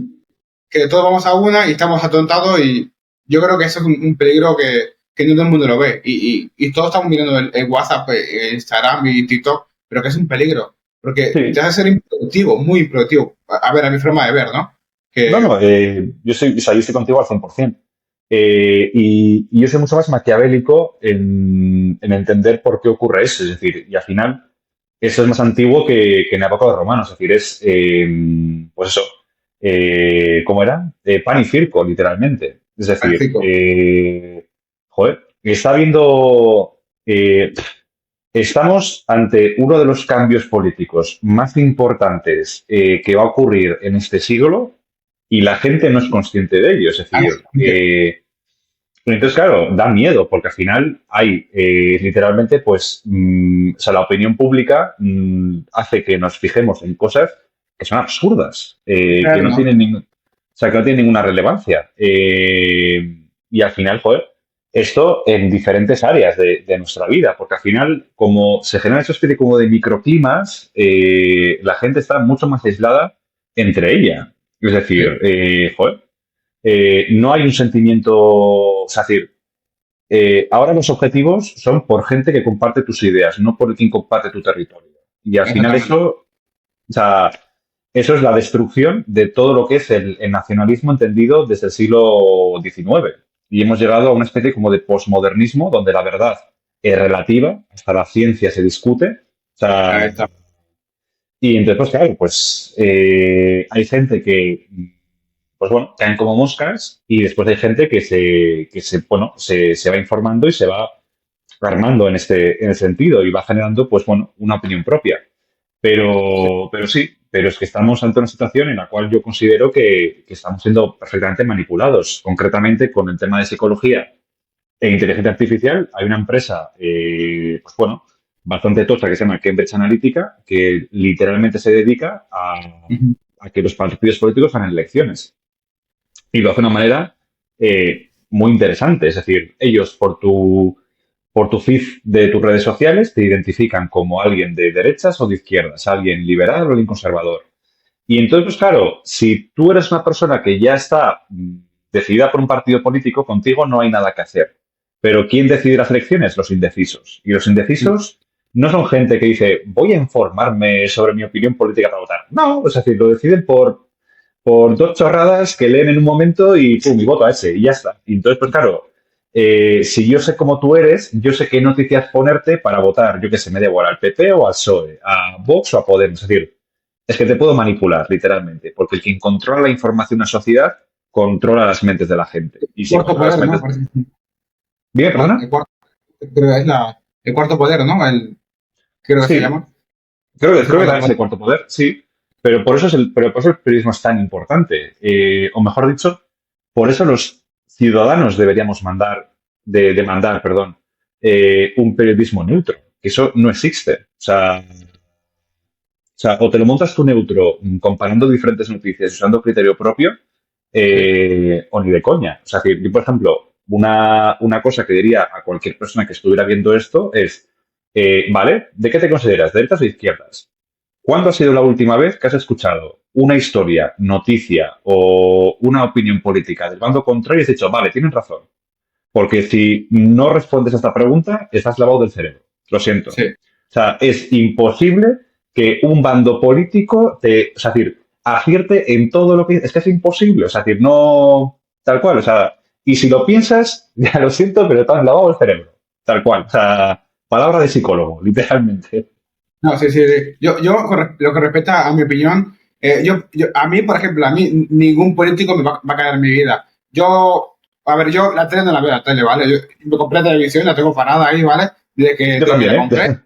que todos vamos a una y estamos atontados y yo creo que eso es un peligro que no todo el mundo lo ve. Y todos estamos mirando el WhatsApp, Instagram y TikTok, pero que es un peligro, porque te hace ser improductivo, muy improductivo. A ver, a mi forma de ver, ¿no? No, yo estoy contigo al 100%. Y yo soy mucho más maquiavélico en entender por qué ocurre eso. Es decir, y al final, eso es más antiguo que en la época de los romanos. Es decir, pues eso, ¿cómo era? Pan y circo, literalmente. Es decir, joder, está viendo, estamos ante uno de los cambios políticos más importantes que va a ocurrir en este siglo y la gente no es consciente de ello. Es decir, entonces, claro, da miedo porque al final hay literalmente, pues, o sea, la opinión pública hace que nos fijemos en cosas que son absurdas, que no tienen o sea, que no tienen ninguna relevancia. Y al final, joder, esto en diferentes áreas de nuestra vida, porque al final, como se genera esa especie como de microclimas, la gente está mucho más aislada entre ella. Es decir, joder, no hay un sentimiento, o sea, es decir, ahora los objetivos son por gente que comparte tus ideas, no por quien comparte tu territorio. Y al final eso, o sea, eso es la destrucción de todo lo que es el nacionalismo entendido desde el siglo XIX. Y hemos llegado a una especie como de posmodernismo donde la verdad es relativa, hasta la ciencia se discute. O sea, y entonces, pues claro, pues hay gente que, pues bueno, caen como moscas y después hay gente que se va informando y se va armando en el sentido y va generando, pues bueno, una opinión propia. Pero sí, pero es que estamos ante una situación en la cual yo considero que estamos siendo perfectamente manipulados. Concretamente, con el tema de psicología e inteligencia artificial, hay una empresa, pues bueno, bastante tocha que se llama Cambridge Analytica, que literalmente se dedica a que los partidos políticos ganen elecciones. Y lo hace de una manera muy interesante. Es decir, ellos por tu feed de tus redes sociales te identifican como alguien de derechas o de izquierdas, alguien liberal o alguien conservador. Y entonces, pues claro, si tú eres una persona que ya está decidida por un partido político, contigo no hay nada que hacer. Pero ¿quién decide las elecciones? Los indecisos. Y los indecisos no son gente que dice, voy a informarme sobre mi opinión política para votar. No, es decir, lo deciden por dos chorradas que leen en un momento y pum, y voto a ese y ya está. Y entonces, pues claro, si yo sé cómo tú eres, yo sé qué noticias ponerte para votar. Yo qué sé, me da igual al PP o al PSOE, a Vox o a Podemos. Es decir, es que te puedo manipular, literalmente, porque quien controla la información en una sociedad controla las mentes de la gente. Y si Cuarto controla las poder, mentes... ¿no? Dime, perdona. Creo que es el cuarto poder, ¿no? Creo que se Sí, llama. creo que también es el cuarto poder, sí. Pero por eso el periodismo es tan importante. O mejor dicho, por eso los ciudadanos deberíamos demandar, perdón, un periodismo neutro. Que eso no existe. O te lo montas tú neutro comparando diferentes noticias usando criterio propio, o ni de coña. O sea, que yo, por ejemplo, una cosa que diría a cualquier persona que estuviera viendo esto es, ¿vale? ¿De qué te consideras? ¿De derechas o izquierdas? ¿Cuándo ha sido la última vez que has escuchado una historia, noticia o una opinión política del bando contrario y has dicho, vale, tienen razón? Porque si no respondes a esta pregunta, estás lavado del cerebro. Lo siento. Sí. O sea, es imposible que un bando político o sea, decir, acierte en todo lo que... Es que es imposible. O sea, decir, no... Tal cual. O sea, y si lo piensas, ya lo siento, pero te has lavado el cerebro. Tal cual. O sea, palabra de psicólogo, literalmente. No, sí. Yo lo que respecta a mi opinión, a mí, por ejemplo, a mí ningún político me va a caer en mi vida. Yo la tele no la veo, la tele, ¿vale? Yo me compré televisión, la tengo parada ahí, ¿vale? Yo también, la compré.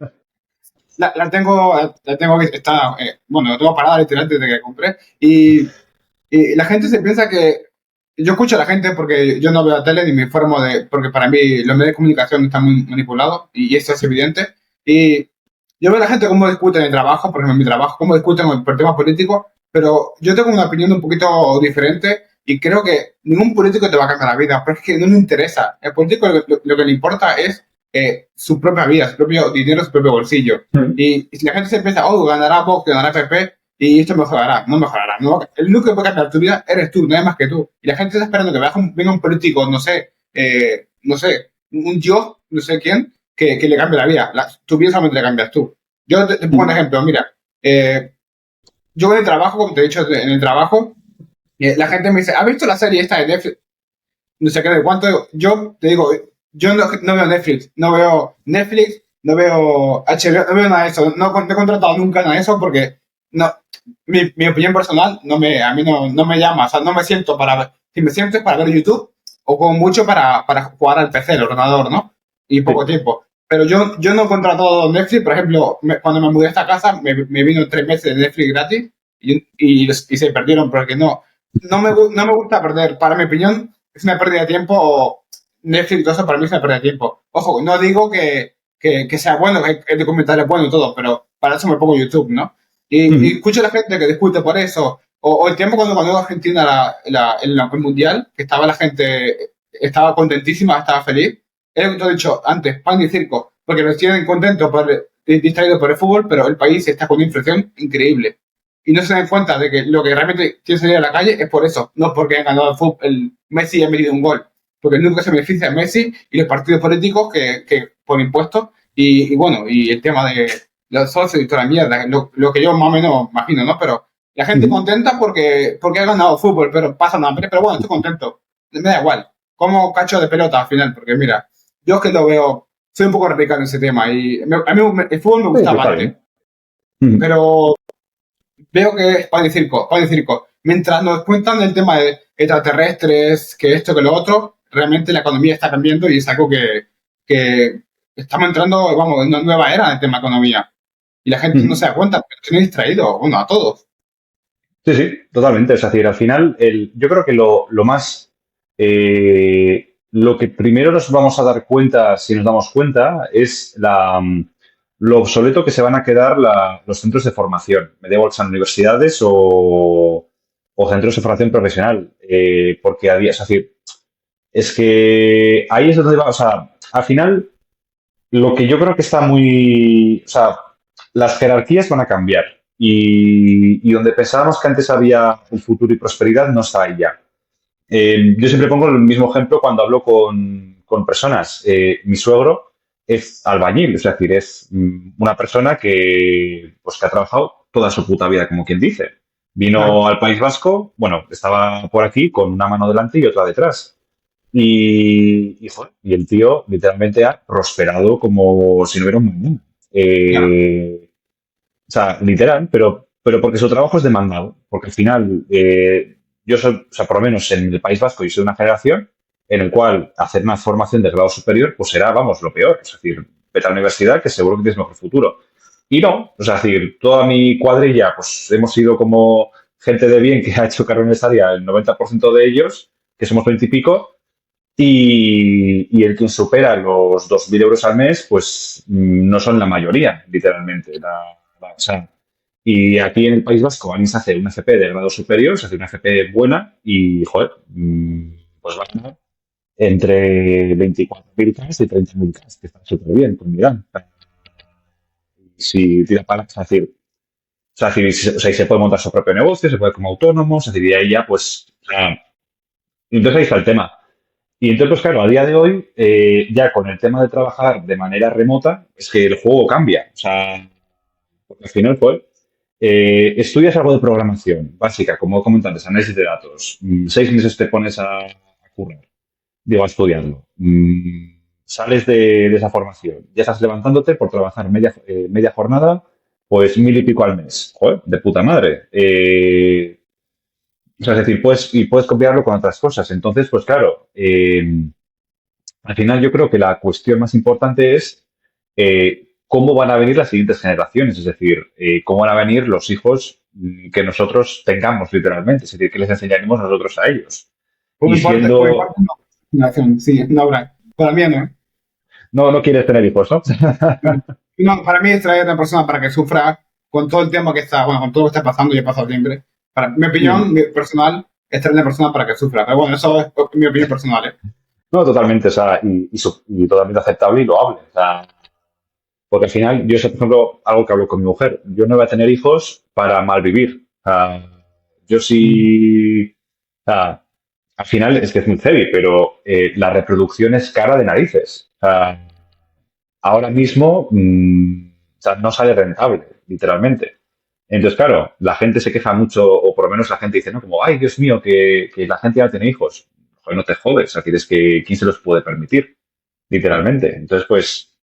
La tengo que está, bueno, la tengo parada literalmente desde que la compré. Y la gente se piensa que yo escucho a la gente porque yo no veo la tele ni me informo porque para mí los medios de comunicación están muy manipulados y eso es evidente. Y yo veo a la gente cómo discute en el trabajo, por ejemplo, en mi trabajo, cómo discuten por temas políticos, pero yo tengo una opinión un poquito diferente y creo que ningún político te va a cambiar la vida, pero es que no le interesa. El político lo que le importa es su propia vida, su propio dinero, su propio bolsillo. Y si la gente se piensa, oh, ganará Vox, ganará PP, y esto mejorará, no mejorará. No, el único que puede cambiar tu vida eres tú, nadie más que tú. Y la gente está esperando que venga un político, no sé, un dios, no sé quién, que le cambie la vida. Tu vida solamente le cambias tú. Yo te pongo un ejemplo, mira, yo en el trabajo, como te he dicho, en el trabajo, la gente me dice, ¿has visto la serie esta de Netflix? No sé qué de cuánto. Yo te digo, yo no veo Netflix, no veo Netflix, no veo HBO, no veo nada de eso. No he contratado nunca nada de eso porque no, mi opinión personal a mí no me llama. O sea, no me siento para ver. Si me siento es para ver YouTube o como mucho para jugar al PC, el ordenador, ¿no? Y poco tiempo. Pero yo no he contratado Netflix, por ejemplo, cuando me mudé a esta casa, me vino 3 meses de Netflix gratis y se perdieron porque no me gusta perder. Para mi opinión, es una pérdida de tiempo. Netflix, todo eso para mí es una pérdida de tiempo. Ojo, no digo que sea bueno, que el documental es bueno y todo, pero para eso me pongo YouTube, ¿no? Y escucho a la gente que discute por eso. O el tiempo cuando ganó Argentina el Mundial, que estaba la gente, estaba contentísima, estaba feliz. Es lo que te he dicho antes, pan y circo, porque nos tienen contentos, distraídos por el fútbol, pero el país está con una inflación increíble. Y no se dan cuenta de que lo que realmente quiere salir a la calle es por eso, no porque han ganado el fútbol, el Messi ha metido un gol. Porque nunca se beneficia a Messi y los partidos políticos que por impuestos y bueno, y el tema de los socios y toda la mierda, lo que yo más o menos imagino, ¿no? Pero la gente contenta porque ha ganado fútbol, pero pasa nada. Pero bueno, estoy contento. Me da igual. Como cacho de pelota al final, porque mira, yo es que lo veo, soy un poco radical en ese tema y a mí el fútbol me gusta bastante. Pero veo que es pan y circo, pan y circo. Mientras nos cuentan el tema de extraterrestres, que esto, que lo otro, realmente la economía está cambiando y es algo que estamos entrando, vamos, en una nueva era del tema economía. Y la gente no se da cuenta, pero tiene distraído, bueno, a todos. Sí, sí, totalmente. Es decir, al final, yo creo que lo más, lo que primero nos vamos a dar cuenta, si nos damos cuenta, es lo obsoleto que se van a quedar los centros de formación, me da igual sean universidades o centros de formación profesional, porque es decir, es que ahí es donde va, o sea, al final, lo que yo creo que está muy, o sea, las jerarquías van a cambiar y donde pensábamos que antes había un futuro y prosperidad no está ahí ya. Yo siempre pongo el mismo ejemplo cuando hablo con personas. Mi suegro es albañil, es decir, es una persona pues, que ha trabajado toda su puta vida, como quien dice. Vino al País Vasco, bueno, estaba por aquí con una mano delante y otra detrás. Joder, y el tío literalmente ha prosperado como si no hubiera un mañana. O sea, literal, pero porque su trabajo es demandado. Porque al final, yo soy, o sea, por lo menos en el País Vasco, yo soy de una generación en el cual hacer una formación de grado superior, pues será, vamos, lo peor. Es decir, vete a la universidad que seguro que tienes mejor futuro. Y no, o sea, es decir, toda mi cuadrilla, pues hemos sido como gente de bien que ha hecho carrera universitaria, el 90% de ellos, que somos 20 y pico, y el que supera los 2.000 euros al mes, pues no son la mayoría, literalmente. O sea, y aquí en el País Vasco alguien se hace una FP de grado superior, se hace una FP buena y, joder, pues va a ganar entre 24.000 K y 30.000 K, que está súper bien, pues mira. Si tira para, es decir, o sea, y se puede montar su propio negocio, se puede como autónomo, es decir, y ahí ya, pues, o sea, entonces ahí está el tema. Y entonces, pues claro, a día de hoy, ya con el tema de trabajar de manera remota, es que el juego cambia. O sea, porque al final, pues, estudias algo de programación básica, como comentantes, análisis de datos. 6 meses te pones a currar, digo, a estudiarlo. Sales de esa formación, ya estás levantándote por trabajar media jornada, pues 1.000 y pico al mes. Joder, de puta madre. O sea, es decir, puedes copiarlo con otras cosas. Entonces, pues claro, al final yo creo que la cuestión más importante es cómo van a venir las siguientes generaciones, es decir, cómo van a venir los hijos que nosotros tengamos literalmente, es decir, que les enseñaremos nosotros a ellos. Por Y mi parte, siendo... no. Sí, no habrá. Para mí no. No, no quieres tener hijos, ¿no? No, para mí es traer a una persona para que sufra con todo el tema que está, bueno, con todo lo que está pasando y ha pasado siempre. Para mi opinión personal es traer a una persona para que sufra. Pero bueno, eso es mi opinión personal, ¿eh? No, totalmente, o sea, y totalmente aceptable y loable. O sea, porque al final, yo sé, por ejemplo, algo que hablo con mi mujer, yo no voy a tener hijos para malvivir. O sea, yo sí, o sea, al final es que es muy heavy, pero la reproducción es cara de narices. O sea, ahora mismo o sea, no sale rentable, literalmente. Entonces, claro, la gente se queja mucho, o por lo menos la gente dice, ¿no? Como, ay, Dios mío, que la gente ya tiene hijos. Joder, no te jodes, o sea, es que ¿quién se los puede permitir? Literalmente. Entonces, pues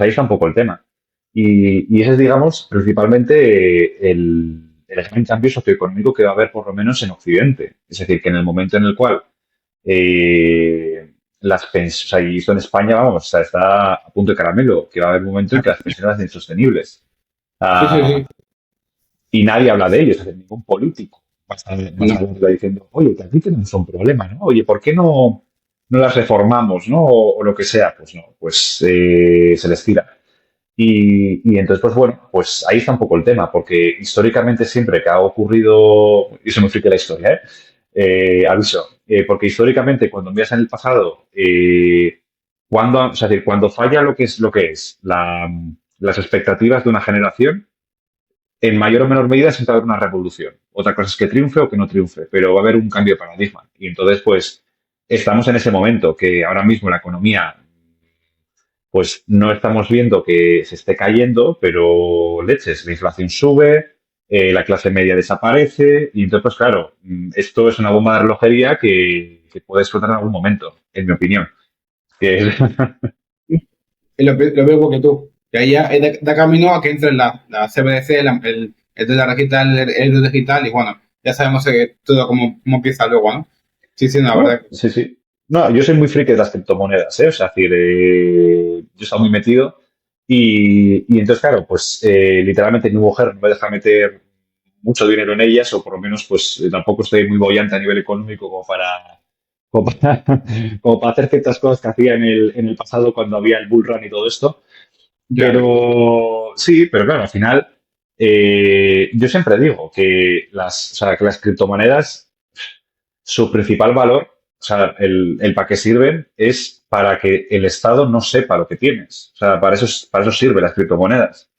ahí está un poco el tema. Y ese es, digamos, principalmente el gran cambio socioeconómico que va a haber por lo menos en Occidente. Es decir, que en el momento en el cual las pensiones, o sea, y esto en España, vamos, o sea, está a punto de caramelo, que va a haber un momento en que las pensiones van a ser insostenibles. Sí, sí, Ah, sí. y nadie habla de ello, es decir, ningún político va a No. salir diciendo, oye, que aquí tenemos un problema, ¿no? Oye, ¿por qué no las reformamos, ¿no? O lo que sea, pues no, pues se les tira. Y entonces, pues bueno, pues ahí está un poco el tema, porque históricamente siempre que ha ocurrido, y se me explica la historia, aviso, porque históricamente cuando miras en el pasado, o sea, es decir, cuando falla lo que es las expectativas de una generación, en mayor o menor medida siempre va a haber una revolución. Otra cosa es que triunfe o que no triunfe, pero va a haber un cambio de paradigma. Y entonces, pues, estamos en ese momento que ahora mismo la economía pues no estamos viendo que se esté cayendo, pero leches, la inflación sube, la clase media desaparece, y entonces, pues claro, esto es una bomba de relojería que puede explotar en algún momento, en mi opinión. Que es- Y lo veo igual que tú. Que ahí ya da camino a que entre la CBDC, el dólar digital, el euro digital, y bueno, ya sabemos todo cómo empieza luego, ¿no? Sí, sí, no, la no, verdad. sí, sí. No, yo soy muy friki de las criptomonedas, ¿eh? O sea, es decir, yo he estado muy metido y entonces, claro, pues literalmente mi mujer no me deja meter mucho dinero en ellas o por lo menos pues tampoco estoy muy bollante a nivel económico como para, como para hacer ciertas cosas que hacía en el pasado cuando había el bull run y todo esto. Ya. Pero sí, pero claro, al final yo siempre digo o sea, que las criptomonedas, su principal valor, o sea, el para qué sirven es para que el Estado no sepa lo que tienes. O sea, para eso sirven las criptomonedas.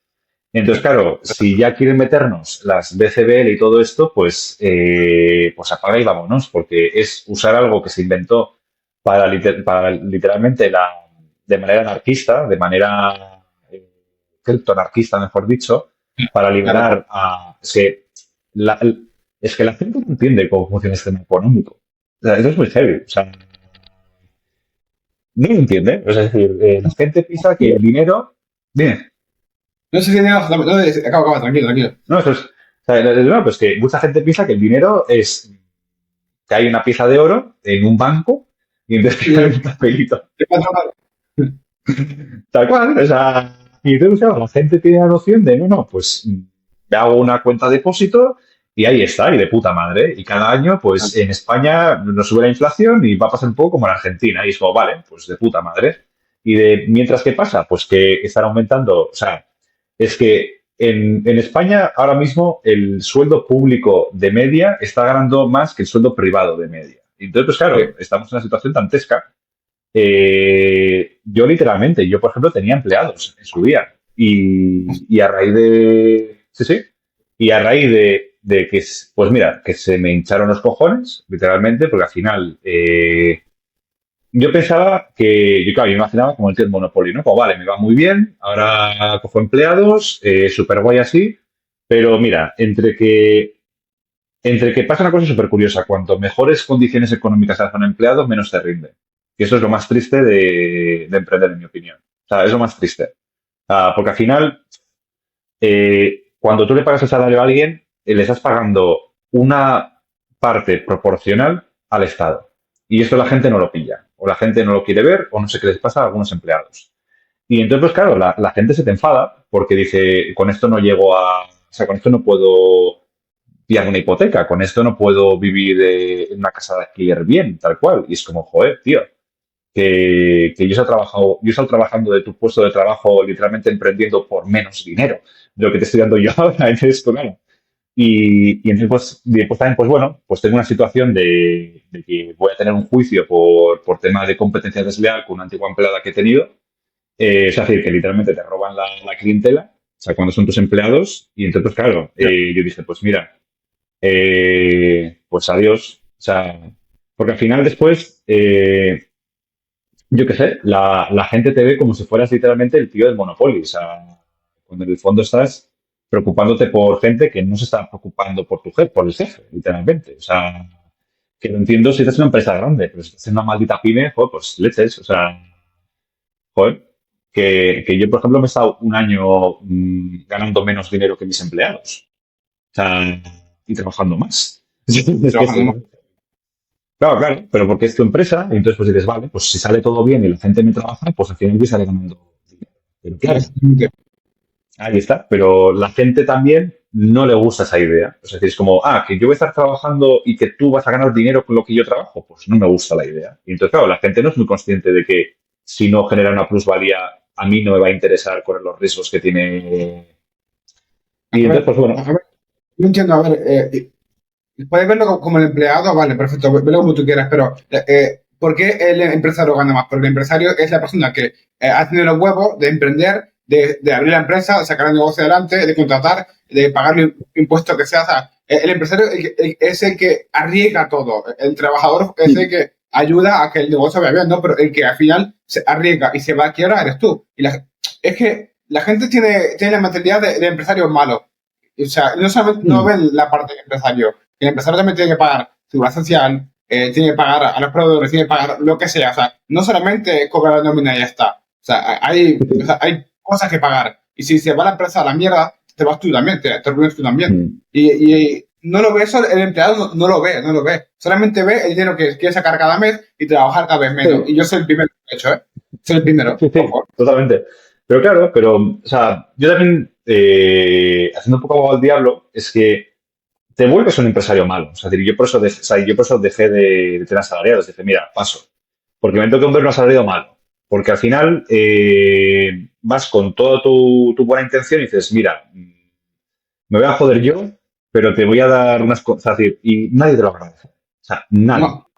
Entonces, claro, si ya quieren meternos las BCBL y todo esto, pues apaga y vámonos, porque es usar algo que se inventó para literalmente de manera anarquista, de manera criptoanarquista, mejor dicho, para Claro. liberar a... la, es que la gente no entiende cómo funciona el sistema económico. O sea, eso es muy heavy. O sea, no lo entiende. O sea, es decir, la gente piensa que el dinero... Dime. No sé si acaba, acaba, tranquilo, tranquilo. No, eso es. O sea, no, pues que mucha gente piensa que el dinero es que hay una pieza de oro en un banco y entonces Y que hay un papelito. ¿qué pasa? Tal cual. O sea, y entonces, claro, la gente tiene la noción de, no, no, pues me hago una cuenta de depósito y ahí está, y de puta madre. Y cada año, pues en España nos sube la inflación y va a pasar un poco como en Argentina. Y es como, vale, pues de puta madre. Mientras que pasa, pues que están aumentando, o sea, es que en España ahora mismo el sueldo público de media está ganando más que el sueldo privado de media. Y entonces, pues Sí, claro, estamos en una situación dantesca. Yo literalmente, yo por ejemplo tenía empleados en su día y a raíz de, sí, sí, y a raíz de que, pues mira, que se me hincharon los cojones, literalmente, porque al final yo pensaba que, yo claro, yo me imaginaba como el tío del Monopoly, ¿no? Como vale, me va muy bien, ahora cojo empleados, súper guay así, pero mira, entre que pasa una cosa súper curiosa, cuanto mejores condiciones económicas hace un empleado, menos te rinde. Y eso es lo más triste de emprender, en mi opinión. O sea, es lo más triste. Porque al final, cuando tú le pagas el salario a alguien, le estás pagando una parte proporcional al Estado. Y esto la gente no lo pilla. O la gente no lo quiere ver, o no sé qué les pasa a algunos empleados. Y entonces, pues claro, la gente se te enfada porque dice, con esto no llego o sea, con esto no puedo pillar una hipoteca, con esto no puedo vivir en una casa de alquiler bien, tal cual. Y es como, joder, tío. que yo he estado trabajando de tu puesto de trabajo, literalmente emprendiendo por menos dinero de lo que te estoy dando yo ahora en esto, claro. Y entonces, pues, después también, pues bueno, pues tengo una situación de que voy a tener un juicio por tema de competencia desleal con una antigua empleada que he tenido. Es decir, que literalmente te roban la clientela, o sea, cuando son tus empleados. Y entonces, pues claro, yo dije, pues mira, pues adiós. O sea, porque al final después, yo qué sé, la gente te ve como si fueras literalmente el tío del Monopoly. O sea, cuando en el fondo estás preocupándote por gente que no se está preocupando por tu jefe, por el jefe, literalmente. O sea, que lo entiendo si estás en una empresa grande, pero si estás en una maldita pyme, joder, pues leches. O sea, joder, que yo, por ejemplo, me he estado un año ganando menos dinero que mis empleados. O sea, y trabajando más. Es que trabajando más. claro, claro, pero porque es tu empresa, y entonces pues dices, vale, pues si sale todo bien y la gente me trabaja, pues al final yo sale ganando dinero. Pero claro, Exactamente. ahí está. Pero la gente también no le gusta esa idea. Es decir, es como, que yo voy a estar trabajando y que tú vas a ganar dinero con lo que yo trabajo. Pues no me gusta la idea. Y entonces, claro, la gente no es muy consciente de que si no genera una plusvalía, a mí no me va a interesar correr los riesgos que tiene. Y A entonces, ver, pues bueno, a ver, yo entiendo, a ver, puedes verlo como el empleado, vale, perfecto, verlo como tú quieras, pero ¿por qué el empresario gana más? Porque el empresario es la persona que ha tenido los huevos de emprender, de abrir la empresa, de sacar el negocio adelante, de contratar, de pagar el impuesto que sea. O sea, el empresario es el que arriesga todo. El trabajador es el que ayuda a que el negocio vaya bien, ¿no? Pero el que al final se arriesga y se va a quiebra eres tú. Es que la gente tiene la mentalidad de empresario malo. O sea, no solamente no ven la parte del empresario. El empresario también tiene que pagar seguridad social, tiene que pagar a los proveedores, tiene que pagar lo que sea. O sea, no solamente cobrar la nómina y ya está. O sea, hay cosas que pagar. Y si se va la empresa a la mierda, te vas tú también, te arruinas tú también. Y no lo ve eso, el empleado no lo ve, no lo ve. Solamente ve el dinero que quiere sacar cada mes y trabajar cada vez menos. sí, Y yo soy el primero que he hecho, ¿eh? Soy el primero, sí, sí, ojo. totalmente. Pero claro, o sea, yo también, haciendo un poco abogado al diablo, es que te vuelves un empresario malo. O sea, yo por eso, o sea, yo por eso dejé de tener asalariados. Dije, mira, paso. Porque me tengo que volver un asalariado malo. Porque al final vas con toda tu buena intención y dices, mira, me voy a joder yo, pero te voy a dar unas cosas. Es decir, y nadie te lo agradece. O sea, nadie. No,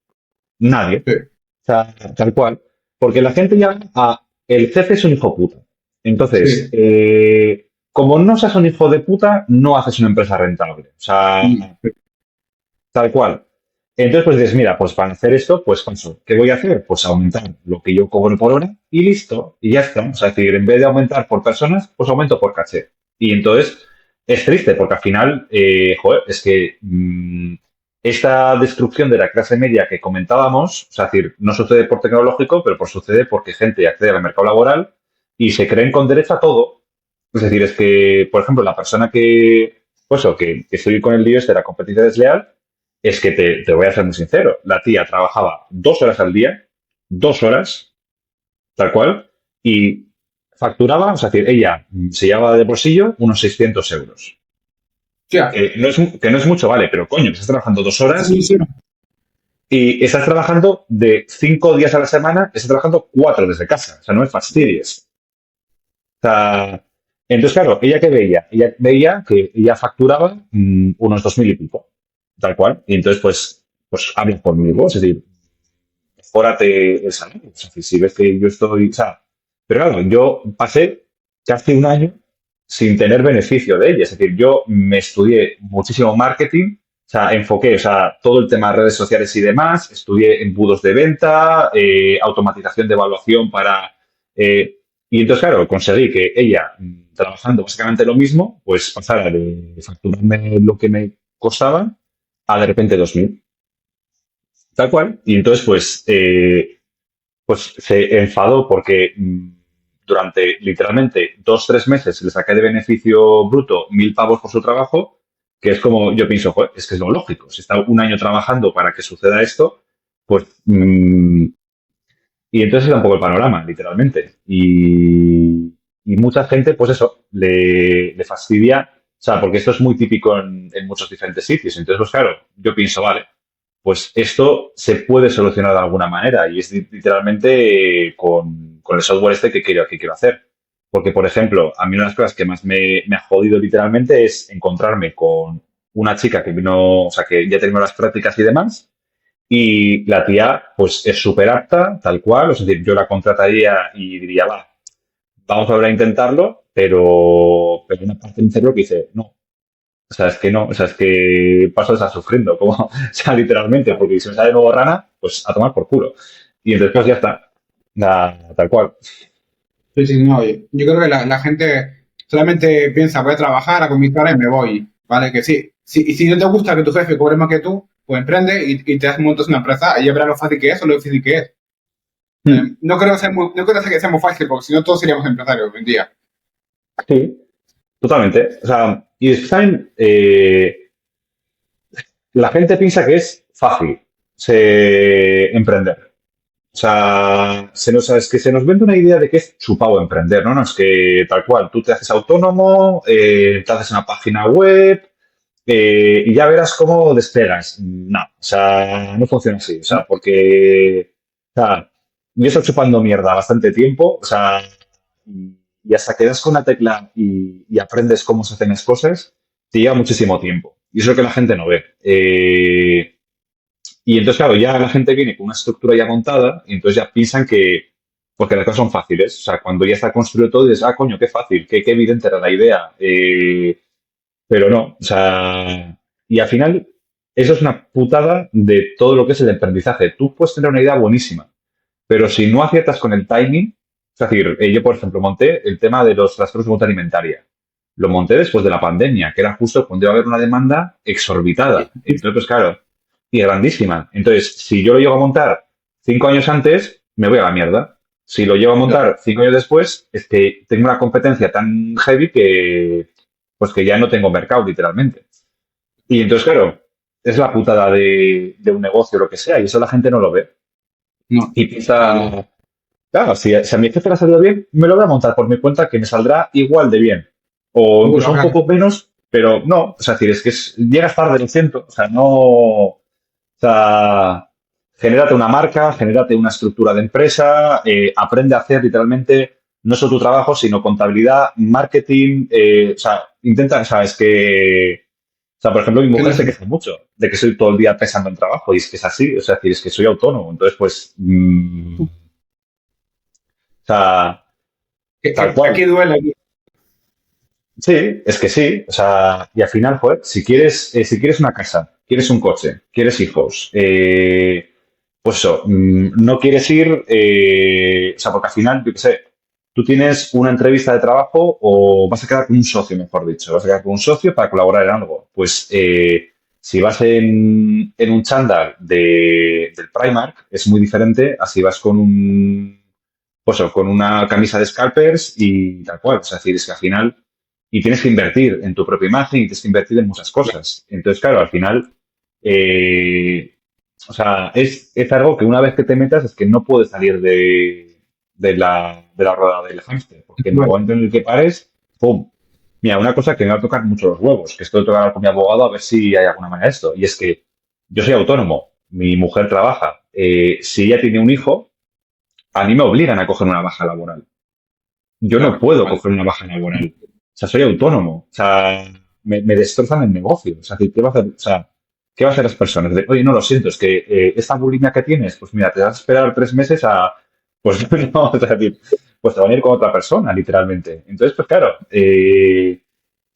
Nadie. sí, O sea, tal cual. Porque la gente ya, el jefe es un hijo puta. Entonces, sí. como no seas un hijo de puta, no haces una empresa rentable. O sea, tal cual. Entonces, pues dices, mira, pues para hacer esto, pues paso. ¿Qué voy a hacer? Pues aumentar lo que yo cobro por hora y listo. Y ya está. O sea, es decir, en vez de aumentar por personas, pues aumento por caché. Y entonces es triste porque al final, joder, es que esta destrucción de la clase media que comentábamos, o sea, es decir, no sucede por tecnológico, pero sucede porque gente accede al mercado laboral y se creen con derecho a todo. Es decir, es que, por ejemplo, la persona pues eso, que estoy con el lío este de la competencia desleal, es que te voy a ser muy sincero. La tía trabajaba 2 horas al día, 2 horas, tal cual, y facturaba, o sea, es decir, ella se llevaba de bolsillo unos 600 euros. Ya, Que no es mucho, vale, pero coño, que estás trabajando 2 horas sí, sí. y estás trabajando de 5 días a la semana, estás trabajando 4 desde casa. O sea, no me fastidies. O sea, entonces, claro, ella veía que ella facturaba unos 2000 y pico, tal cual. Y entonces, pues habla conmigo, es decir, mejórate el salario. O sea, si ves que yo estoy, o sea, pero claro, yo pasé casi un año sin tener beneficio de ella. Es decir, yo me estudié muchísimo marketing, o sea, enfoqué, o sea, todo el tema de redes sociales y demás, estudié embudos de venta, automatización de evaluación y entonces, claro, conseguí que ella, trabajando básicamente lo mismo, pues pasara de facturarme lo que me costaba a de repente 2000. Tal cual. Y entonces, pues se enfadó porque durante literalmente 2, 3 meses le saqué de beneficio bruto 1000 pavos por su trabajo, que es como yo pienso, joder, es que es lo lógico. Si está un año trabajando para que suceda esto, pues. Y entonces era un poco el panorama, literalmente. Y mucha gente, pues eso, le fastidia. O sea, porque esto es muy típico en muchos diferentes sitios. Entonces, pues claro, yo pienso, vale. pues esto se puede solucionar de alguna manera y es literalmente con el software este que quiero hacer. Porque, por ejemplo, a mí una de las cosas que más me ha jodido literalmente es encontrarme con una chica que vino, o sea, que ya terminó las prácticas y demás, y la tía, pues, es súper apta, tal cual, es decir, yo la contrataría y diría, va, vamos a volver a intentarlo, pero una parte de mi cerebro que dice, no, o sea, es que no, o sea, es que paso de estar sufriendo, como, o sea, literalmente, porque si me sale de nuevo rana, pues a tomar por culo. Y entonces, pues ya está, tal cual. Sí, sí, no, yo creo que la gente solamente piensa, voy a trabajar, hago mi cara y me voy, ¿vale? Que sí, sí, y si no te gusta que tu jefe cobre más que tú, pues emprende y te montas una empresa y ya verás lo fácil que es o lo difícil que es. Hmm. No creo que sea muy fácil, porque si no todos seríamos empresarios hoy en día. Sí, totalmente. O sea, y después también la gente piensa que es fácil emprender. O sea, es que se nos vende una idea de que es chupado emprender, ¿no? No, es que tal cual, tú te haces autónomo, te haces una página web y ya verás cómo despegas. No, o sea, no funciona así. O sea, porque, o sea, yo estoy chupando mierda bastante tiempo, o sea, y hasta que das con la tecla y aprendes cómo se hacen las cosas, te lleva muchísimo tiempo. Y eso es lo que la gente no ve. Y entonces, claro, ya la gente viene con una estructura ya montada y entonces ya piensan que, porque las cosas son fáciles. O sea, cuando ya está construido todo, dices, ah, coño, qué fácil, qué evidente era la idea. Pero no, o sea, y al final, eso es una putada de todo lo que es el aprendizaje. Tú puedes tener una idea buenísima, pero si no aciertas con el timing, es decir, yo, por ejemplo, monté el tema de los trastornos de conducta alimentaria. Lo monté después de la pandemia, que era justo cuando iba a haber una demanda exorbitada. Entonces, pues claro, y grandísima. Entonces, si yo lo llego a montar 5 años antes, me voy a la mierda. Si lo llego a montar 5 años después, es que tengo una competencia tan heavy pues que ya no tengo mercado, literalmente. Y entonces, claro, es la putada de un negocio, lo que sea, y eso la gente no lo ve. No, Y piensa, claro, si a mi jefe le ha salido bien, me lo voy a montar por mi cuenta que me saldrá igual de bien. O seguro, incluso un ajá. poco menos, pero no. O sea, es decir, es que llegas tarde, lo siento. O sea, no. O sea, genérate una marca, genérate una estructura de empresa, aprende a hacer literalmente no solo tu trabajo, sino contabilidad, marketing. O sea, intenta, o sea, es que. O sea, por ejemplo, mi Que no mujer sé, se queja mucho de que soy todo el día pensando en trabajo y es que es así. O sea, es decir, es que soy autónomo. Entonces, pues. O sea, tal que aquí cual. duele. Aquí. Sí, es que sí. O sea, y al final, joder, si quieres una casa, quieres un coche, quieres hijos, pues eso, no quieres ir, o sea, porque al final, yo qué sé, tú tienes una entrevista de trabajo o vas a quedar con un socio, mejor dicho, vas a quedar con un socio para colaborar en algo. Pues si vas en un chándal del Primark, es muy diferente a si vas con pues, con una camisa de scalpers y tal cual. O sea, es decir, es que al final, y tienes que invertir en tu propia imagen y tienes que invertir en muchas cosas. Entonces, claro, al final, eh, o sea, es algo que una vez que te metas es que no puedes salir de la rueda del hámster, porque en el Bueno, momento en el que pares, ¡pum! Mira, una cosa que me va a tocar mucho los huevos, que esto lo tengo que hablar con mi abogado a ver si hay alguna manera de esto, y es que yo soy autónomo, mi mujer trabaja, si ella tiene un hijo, a mí me obligan a coger una baja laboral. Yo no claro, puedo vale. coger una baja laboral. O sea, soy autónomo. O sea, me destrozan el negocio. O sea, ¿qué va a hacer? O sea, ¿qué va a hacer las personas? Oye, no, lo siento, es que esta bulimia que tienes, pues mira, te vas a esperar 3 meses a, pues no, o sea, pues te van a ir con otra persona, literalmente. Entonces, pues claro, te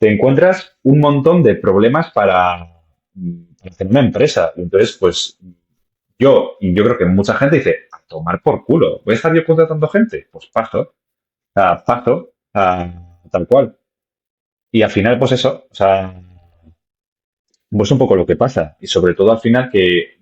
encuentras un montón de problemas para hacer una empresa. Y entonces, pues y yo creo que mucha gente dice, a tomar por culo, ¿voy a estar yo contratando gente? Pues paso, tal cual. Y al final, pues eso, o sea, pues un poco lo que pasa. Y sobre todo al final que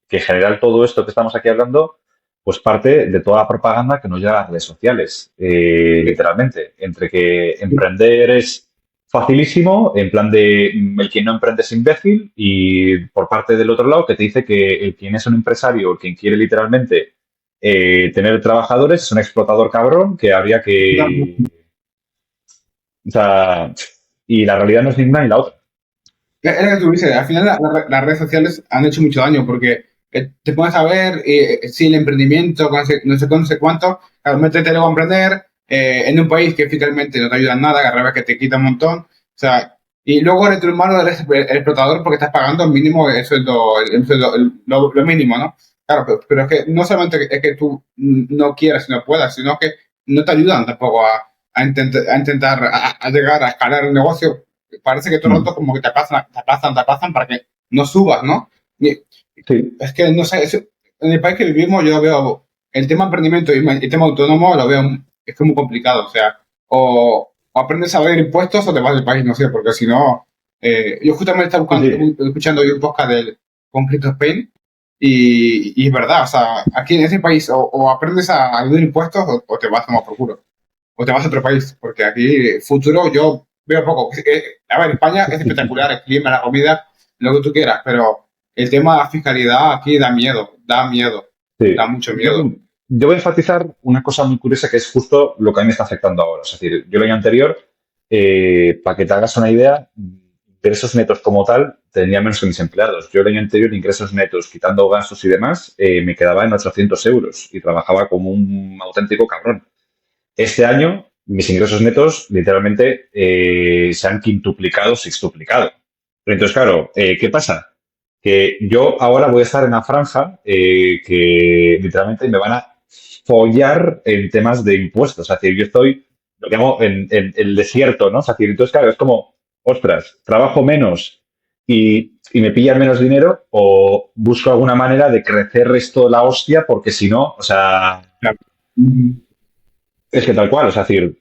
en general todo esto que estamos aquí hablando, pues parte de toda la propaganda que nos llega a las redes sociales, literalmente. Entre que emprender es facilísimo, en plan de el quien no emprende es imbécil, y por parte del otro lado que te dice que el quien es un empresario, el quien quiere literalmente tener trabajadores, es un explotador cabrón que habría que. O sea, y la realidad no es ni una ni la otra. Es lo que tú dices, al final las redes sociales han hecho mucho daño porque te pones a ver si el emprendimiento, no sé cuánto, claro, métete luego a emprender en un país que fiscalmente no te ayuda en nada, que al revés que te quita un montón, o sea, y luego eres tu hermano, eres el explotador porque estás pagando el mínimo, eso es lo mínimo, ¿no? Claro, pero es que no solamente es que tú no quieras y no puedas, sino que no te ayudan tampoco a intentar a llegar a escalar el negocio. Parece que todo el rato Mm. como que te pasan para que no subas, ¿no? Y Sí, es que, no sé, en el país que vivimos yo veo el tema emprendimiento y el tema autónomo lo veo, es que muy complicado, o sea, o aprendes a ver impuestos o te vas del país, no sé, porque si no, yo justamente estaba sí, sí. escuchando hoy un podcast con Crypto Spain y es verdad, o sea, aquí en ese país o aprendes a ver impuestos o te vas a tomar por culo o te vas a otro país, porque aquí futuro yo veo poco. A ver, España es espectacular, el clima, la comida, lo que tú quieras, pero el tema de la fiscalidad aquí da Sí. mucho miedo. Yo voy a enfatizar una cosa muy curiosa que es justo lo que a mí me está afectando ahora. Es decir, yo el año anterior, para que te hagas una idea, ingresos netos como tal tenía menos que mis empleados. Yo el año anterior, ingresos netos, quitando gastos y demás, me quedaba en 800 euros y trabajaba como un auténtico cabrón. Este año, mis ingresos netos literalmente se han quintuplicado, sextuplicado. Entonces, claro, ¿qué pasa? Que yo ahora voy a estar en una franja que literalmente me van a follar en temas de impuestos. Es decir, yo estoy, lo que llamo, en el desierto, ¿no? Es decir, entonces, claro, es como, ostras, trabajo menos y me pillan menos dinero o busco alguna manera de crecer esto la hostia porque si no, o sea, Claro. Mm. es que tal cual, es decir,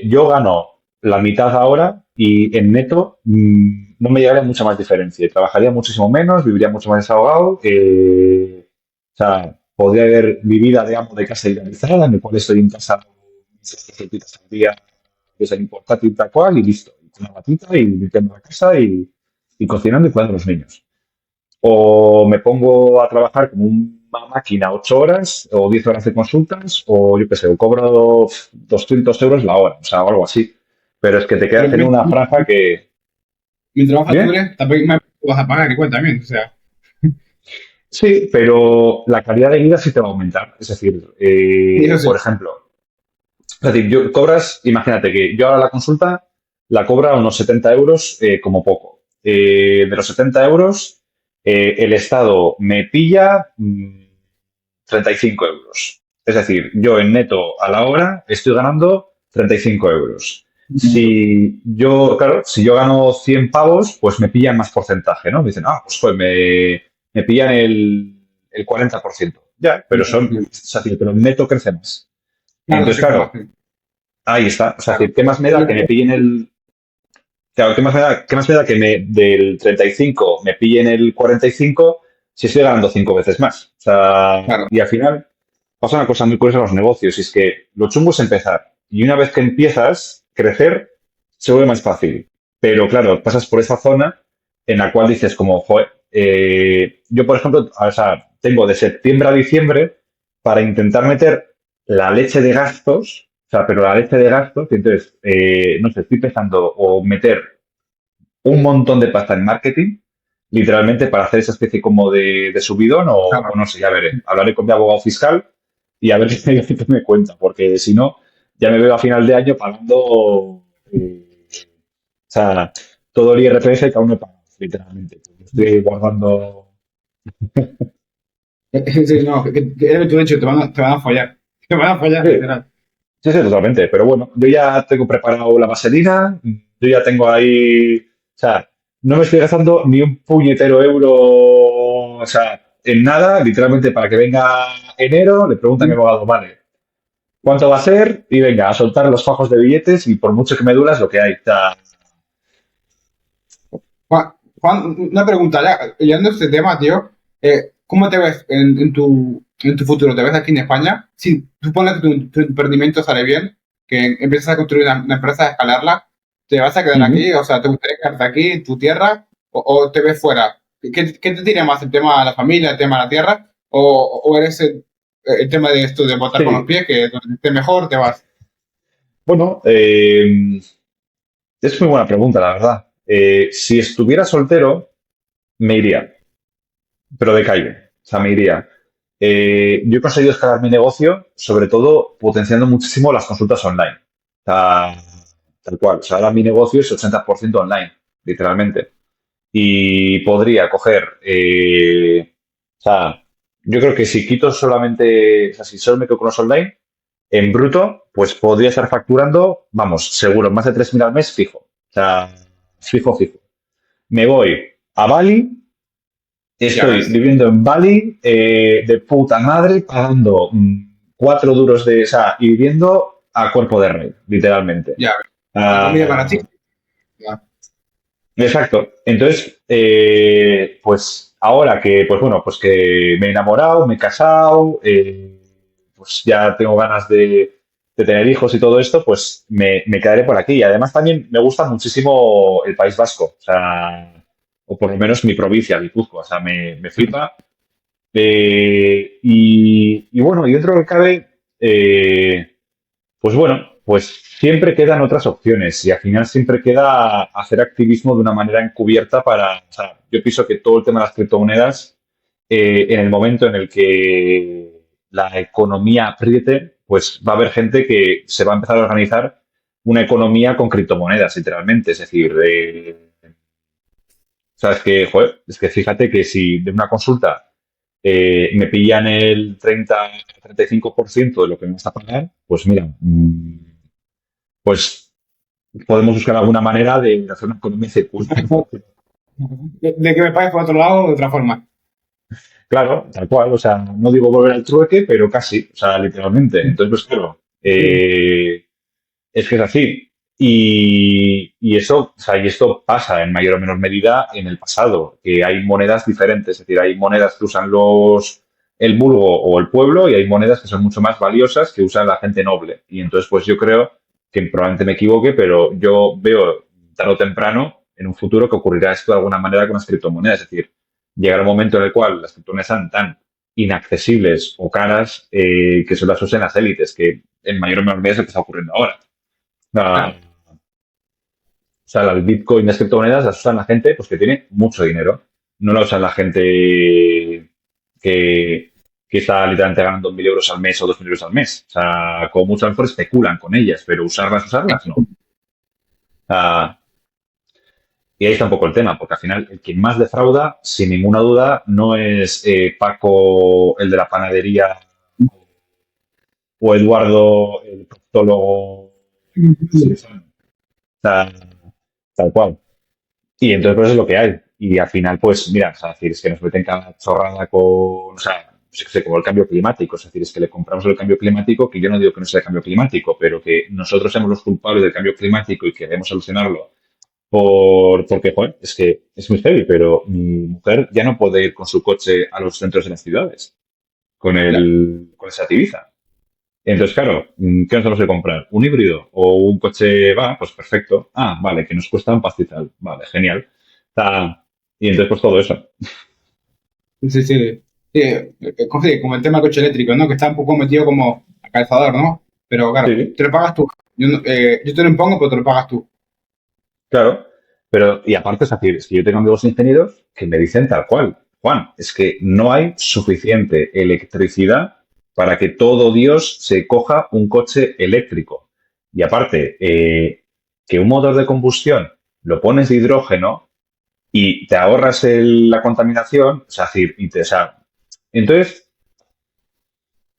yo gano la mitad ahora y en neto no me llevaría mucha más diferencia. Trabajaría muchísimo menos, viviría mucho más desahogado. O sea, podría haber mi vida de amo de casa idealizada, en el cual estoy en casa 6 al día, desde el portátil tal cual y listo. Y con una batita y limpiando la casa y cocinando y cuidando a los niños. O me pongo a trabajar como una máquina 8 horas o 10 horas de consultas, o yo qué sé, o cobro 200 euros la hora, o sea, o algo así. Pero es que te Pero quedas en una franja que... mi trabajo ¿Bien? dure, también me vas a pagar igual también, o sea, Sí, pero la calidad de vida sí te va a aumentar. Es decir, y eso sí. por ejemplo, es decir, cobras, imagínate que yo ahora la consulta la cobra unos 70 euros como poco. De los 70 euros, el Estado me pilla 35 euros. Es decir, yo en neto a la hora estoy ganando 35 euros. Si yo, claro, si yo gano 100 pavos, pues me pillan más porcentaje, ¿no? Me dicen, pues, me pillan el 40%. Ya, pero son, es decir, pero el neto crece más. Claro, Entonces, sí, claro, claro, sí, ahí está. O sea, es claro. decir, ¿qué más me da que me pillen claro, qué más me da que del 35 me pillen el 45 si estoy ganando 5 veces más? O sea, Claro. y al final pasa una cosa muy curiosa en los negocios, y es que lo chungo es empezar. Y una vez que empiezas, crecer se vuelve más fácil. Pero claro, pasas por esa zona en la cual dices como, joder, yo por ejemplo, o sea, tengo de septiembre a diciembre para intentar meter la leche de gastos, o sea, pero la leche de gastos, y entonces, no sé, estoy pensando o meter un montón de pasta en marketing, literalmente para hacer esa especie como de subidón o Claro. no sé, ya veré. Hablaré con mi abogado fiscal y a ver qué me cuenta, porque si no, ya me veo a final de año pagando, o sea, todo el IRPF que aún no he pagado, literalmente. Estoy guardando. Sí, no, que es lo que tú has dicho, te van a follar. Te van a follar, Sí, literal. sí, sí, totalmente. Pero bueno, yo ya tengo preparado la vaselina, yo ya tengo ahí, o sea, no me estoy gastando ni un puñetero euro, o sea, en nada, literalmente para que venga enero, le pregunta a mi abogado, vale, ¿cuánto va a ser? Y venga, a soltar los fajos de billetes y por mucho que me duras lo que hay. O sea, Juan, una pregunta, ya, yendo a este tema, tío, ¿cómo te ves en tu futuro? ¿Te ves aquí en España? Si supones que tu emprendimiento sale bien, que empiezas a construir una empresa, a escalarla, ¿te vas a quedar ujú. aquí? O sea, ¿te gustaría quedarte aquí, en tu tierra, o te ves fuera? ¿Qué te tira más, el tema de la familia, el tema de la tierra, o eres el tema de esto de botar con los Sí, pies, que donde esté mejor te vas? bueno, es muy buena pregunta, la verdad. Si estuviera soltero, me iría, pero de calle. O sea, me iría. Yo he conseguido escalar mi negocio, sobre todo potenciando muchísimo las consultas online. O sea, tal cual. O sea, ahora mi negocio es 80% online, literalmente. Y podría coger, o sea, yo creo que si quito solamente, o sea, si solo me quedo con los online, en bruto, pues podría estar facturando, vamos, seguro, más de 3.000 al mes fijo. O sea, fijo, fijo. Me voy a Bali, Ya estoy ves, viviendo en Bali de puta madre, pagando 4 duros de esa y viviendo a cuerpo de rey, literalmente. ya ves. Y comida para ti. Ah, Ya. exacto. Entonces, pues ahora que, pues bueno, pues que me he enamorado, me he casado, pues ya tengo ganas de tener hijos y todo esto, pues me quedaré por aquí. Y además también me gusta muchísimo el País Vasco, o sea, o por lo menos mi provincia, Guipúzcoa, o sea, me flipa. Y bueno, y dentro de lo que cabe, pues bueno, pues siempre quedan otras opciones y al final siempre queda hacer activismo de una manera encubierta para, o sea, yo pienso que todo el tema de las criptomonedas, en el momento en el que la economía apriete, pues va a haber gente que se va a empezar a organizar una economía con criptomonedas, literalmente. Es decir, o sea, es que, joder, es que fíjate que si de una consulta me pillan el 30-35% de lo que me vas a pagar, pues mira, pues podemos buscar alguna manera de hacer una economía circular. De que me pagues por otro lado de otra forma. Claro, tal cual, o sea, no digo volver al trueque, pero casi, o sea, literalmente. Entonces, pues claro, Sí. es que es así. Y eso, o sea, y esto pasa en mayor o menor medida en el pasado, que hay monedas diferentes, es decir, hay monedas que usan el vulgo o el pueblo y hay monedas que son mucho más valiosas que usan la gente noble. Y entonces, pues yo creo que probablemente me equivoque, pero yo veo tarde o temprano en un futuro que ocurrirá esto de alguna manera con las criptomonedas, es decir, llegará un momento en el cual las criptomonedas sean tan inaccesibles o caras que solo las usen las élites, que en mayor o menor medida es lo que está ocurriendo ahora. Ah, Claro. o sea, las Bitcoin, las criptomonedas las usan la gente pues, que tiene mucho dinero. No la usan la gente que, que está literalmente ganando 1.000 euros al mes o 2.000 euros al mes. O sea, como mucho a lo mejor especulan con ellas, pero usarlas, no. Ah, y ahí está un poco el tema, porque al final el que más defrauda, sin ninguna duda, no es Paco, el de la panadería, o Eduardo, el proctólogo. Sí, o sea, tal cual. Y entonces, pues es lo que hay. Y al final, pues, mira, o sea, es decir, es que nos meten cada chorrada con, o sea, pues, yo qué sé, como el cambio climático. Es decir, es que le compramos el cambio climático, que yo no digo que no sea el cambio climático, pero que nosotros somos los culpables del cambio climático y queremos solucionarlo porque, joder, es que es muy heavy, pero mi mujer ya no puede ir con su coche a los centros de las ciudades, Ya. con esa Ibiza. Entonces, claro, ¿qué nos tenemos que comprar? ¿Un híbrido o un coche va? Pues perfecto. Ah, vale, que nos cuesta un pastizal. Vale, genial. Y entonces, pues todo eso. Sí, sí. Sí, como el tema del coche eléctrico, ¿no? Que está un poco metido como a calzador, ¿no? Pero claro, Sí, te lo pagas tú. Yo te lo impongo, pero te lo pagas tú. claro. Pero, y aparte, es decir, es que yo tengo amigos ingenieros que me dicen tal cual. Juan, es que no hay suficiente electricidad para que todo Dios se coja un coche eléctrico. Y aparte, que un motor de combustión lo pones de hidrógeno y te ahorras la contaminación, o sea, decir, o sea, entonces,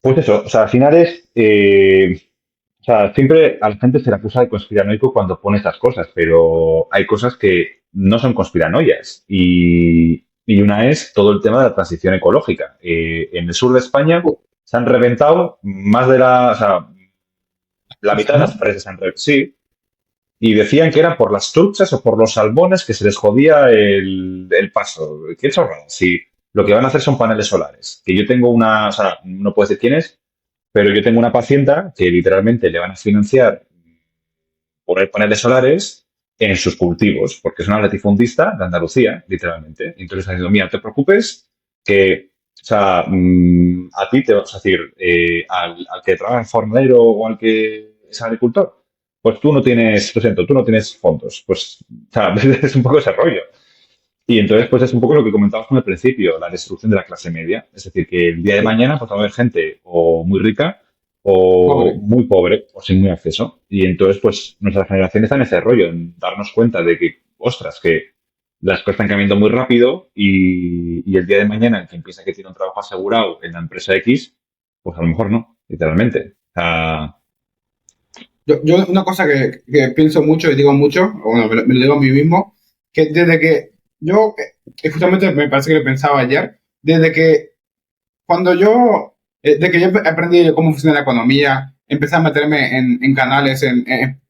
pues eso, o sea, al final o sea, siempre a la gente se le acusa de conspiranoico cuando pone estas cosas, pero hay cosas que no son conspiranoias y una es todo el tema de la transición ecológica. En el sur de España se han reventado más o sea, la mitad de las ¿No? presas se han reventado, sí, y decían que era por las truchas o por los salmones que se les jodía el paso. Qué chorrada. Si lo que van a hacer son paneles solares. Que yo tengo o sea, no puedo decir quién es, pero yo tengo una paciente que literalmente le van a financiar poner paneles solares en sus cultivos, porque es una latifundista de Andalucía, literalmente. Entonces está diciendo, mira, no te preocupes, que, o sea, a ti te vas a decir, al que trabaja en fornero o al que es agricultor, pues tú no tienes, lo siento, tú no tienes fondos. Pues, o sea, es un poco ese rollo. Y entonces, pues es un poco lo que comentábamos al principio, la destrucción de la clase media. Es decir, que el día de Sí, mañana pues va a haber gente o muy rica o pobre. muy pobre o sin muy acceso. Y entonces, pues nuestra generación está en ese rollo, en darnos cuenta de que, ostras, que las cosas están cambiando muy rápido y el día de mañana el que piensa que tiene un trabajo asegurado en la empresa X, pues a lo mejor no, literalmente. O sea, Yo una cosa que pienso mucho y digo mucho, o bueno, me lo digo a mí mismo, que desde que yo, justamente me parece que lo pensaba ayer, desde que cuando yo, de que yo aprendí cómo funciona la economía, empecé a meterme en canales,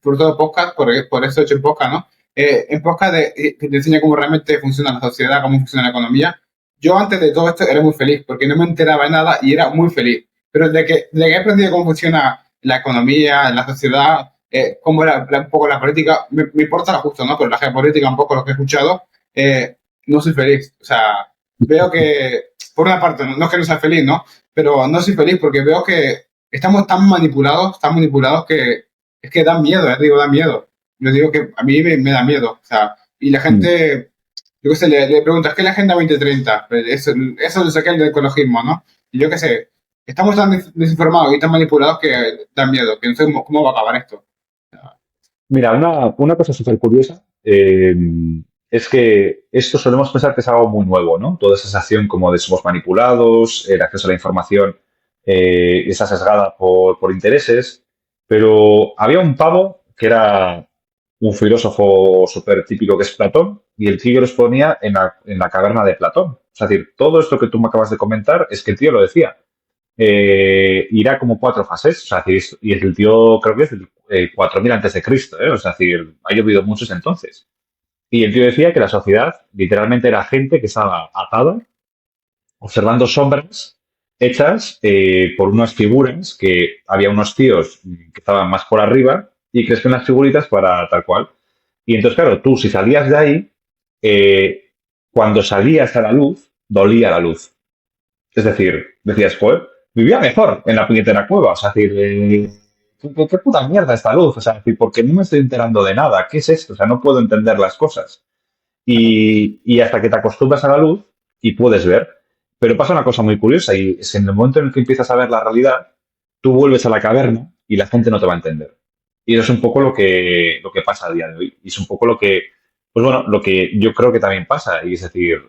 por todo podcast, por eso he hecho el podcast, ¿no? En podcast que te enseña cómo realmente funciona la sociedad, cómo funciona la economía. Yo antes de todo esto era muy feliz porque no me enteraba de nada y era muy feliz. Pero desde que he aprendido cómo funciona la economía, la sociedad, cómo un poco la política, me importa lo justo, ¿no? Pero la geopolítica, un poco lo que he escuchado, no soy feliz. O sea, veo que, por una parte, no es que no sea feliz, ¿no? Pero no soy feliz porque veo que estamos tan manipulados que es que da miedo, digo, da miedo. Yo digo que a mí me da miedo, o sea, y la mm. gente, yo qué sé, le preguntas, ¿qué es la Agenda 2030? Eso lo saqué del ecologismo, ¿no? Y yo qué sé, estamos tan desinformados y tan manipulados que da miedo, que no sé cómo va a acabar esto. Mira, una cosa súper curiosa es que esto solemos pensar que es algo muy nuevo, ¿no? Toda esa sensación como de somos manipulados, el acceso a la información está sesgada por intereses, pero había un pavo que era un filósofo súper típico que es Platón y el tío lo exponía en la caverna de Platón. Es decir, todo esto que tú me acabas de comentar es que el tío lo decía irá como 4 fases. O sea, y el tío creo que es del 4000 antes de Cristo, ¿eh? O sea, decir, ha llovido mucho desde entonces. Y el tío decía que la sociedad literalmente era gente que estaba atada, observando sombras hechas por unas figuras que había unos tíos que estaban más por arriba y que unas figuritas para tal cual. Y entonces, claro, tú si salías de ahí, eh, cuando salías a la luz, dolía la luz. Es decir, decías, joder, vivía mejor en la puñetera cueva. O sea, es decir, ¿qué puta mierda esta luz? O sea, es decir, porque no me estoy enterando de nada. ¿Qué es esto? O sea, no puedo entender las cosas. Y hasta que te acostumbras a la luz y puedes ver. Pero pasa una cosa muy curiosa y es que en el momento en el que empiezas a ver la realidad, tú vuelves a la caverna y la gente no te va a entender. Y eso es un poco lo que pasa a día de hoy. Y es un poco lo que, pues bueno, lo que yo creo que también pasa. Y es decir,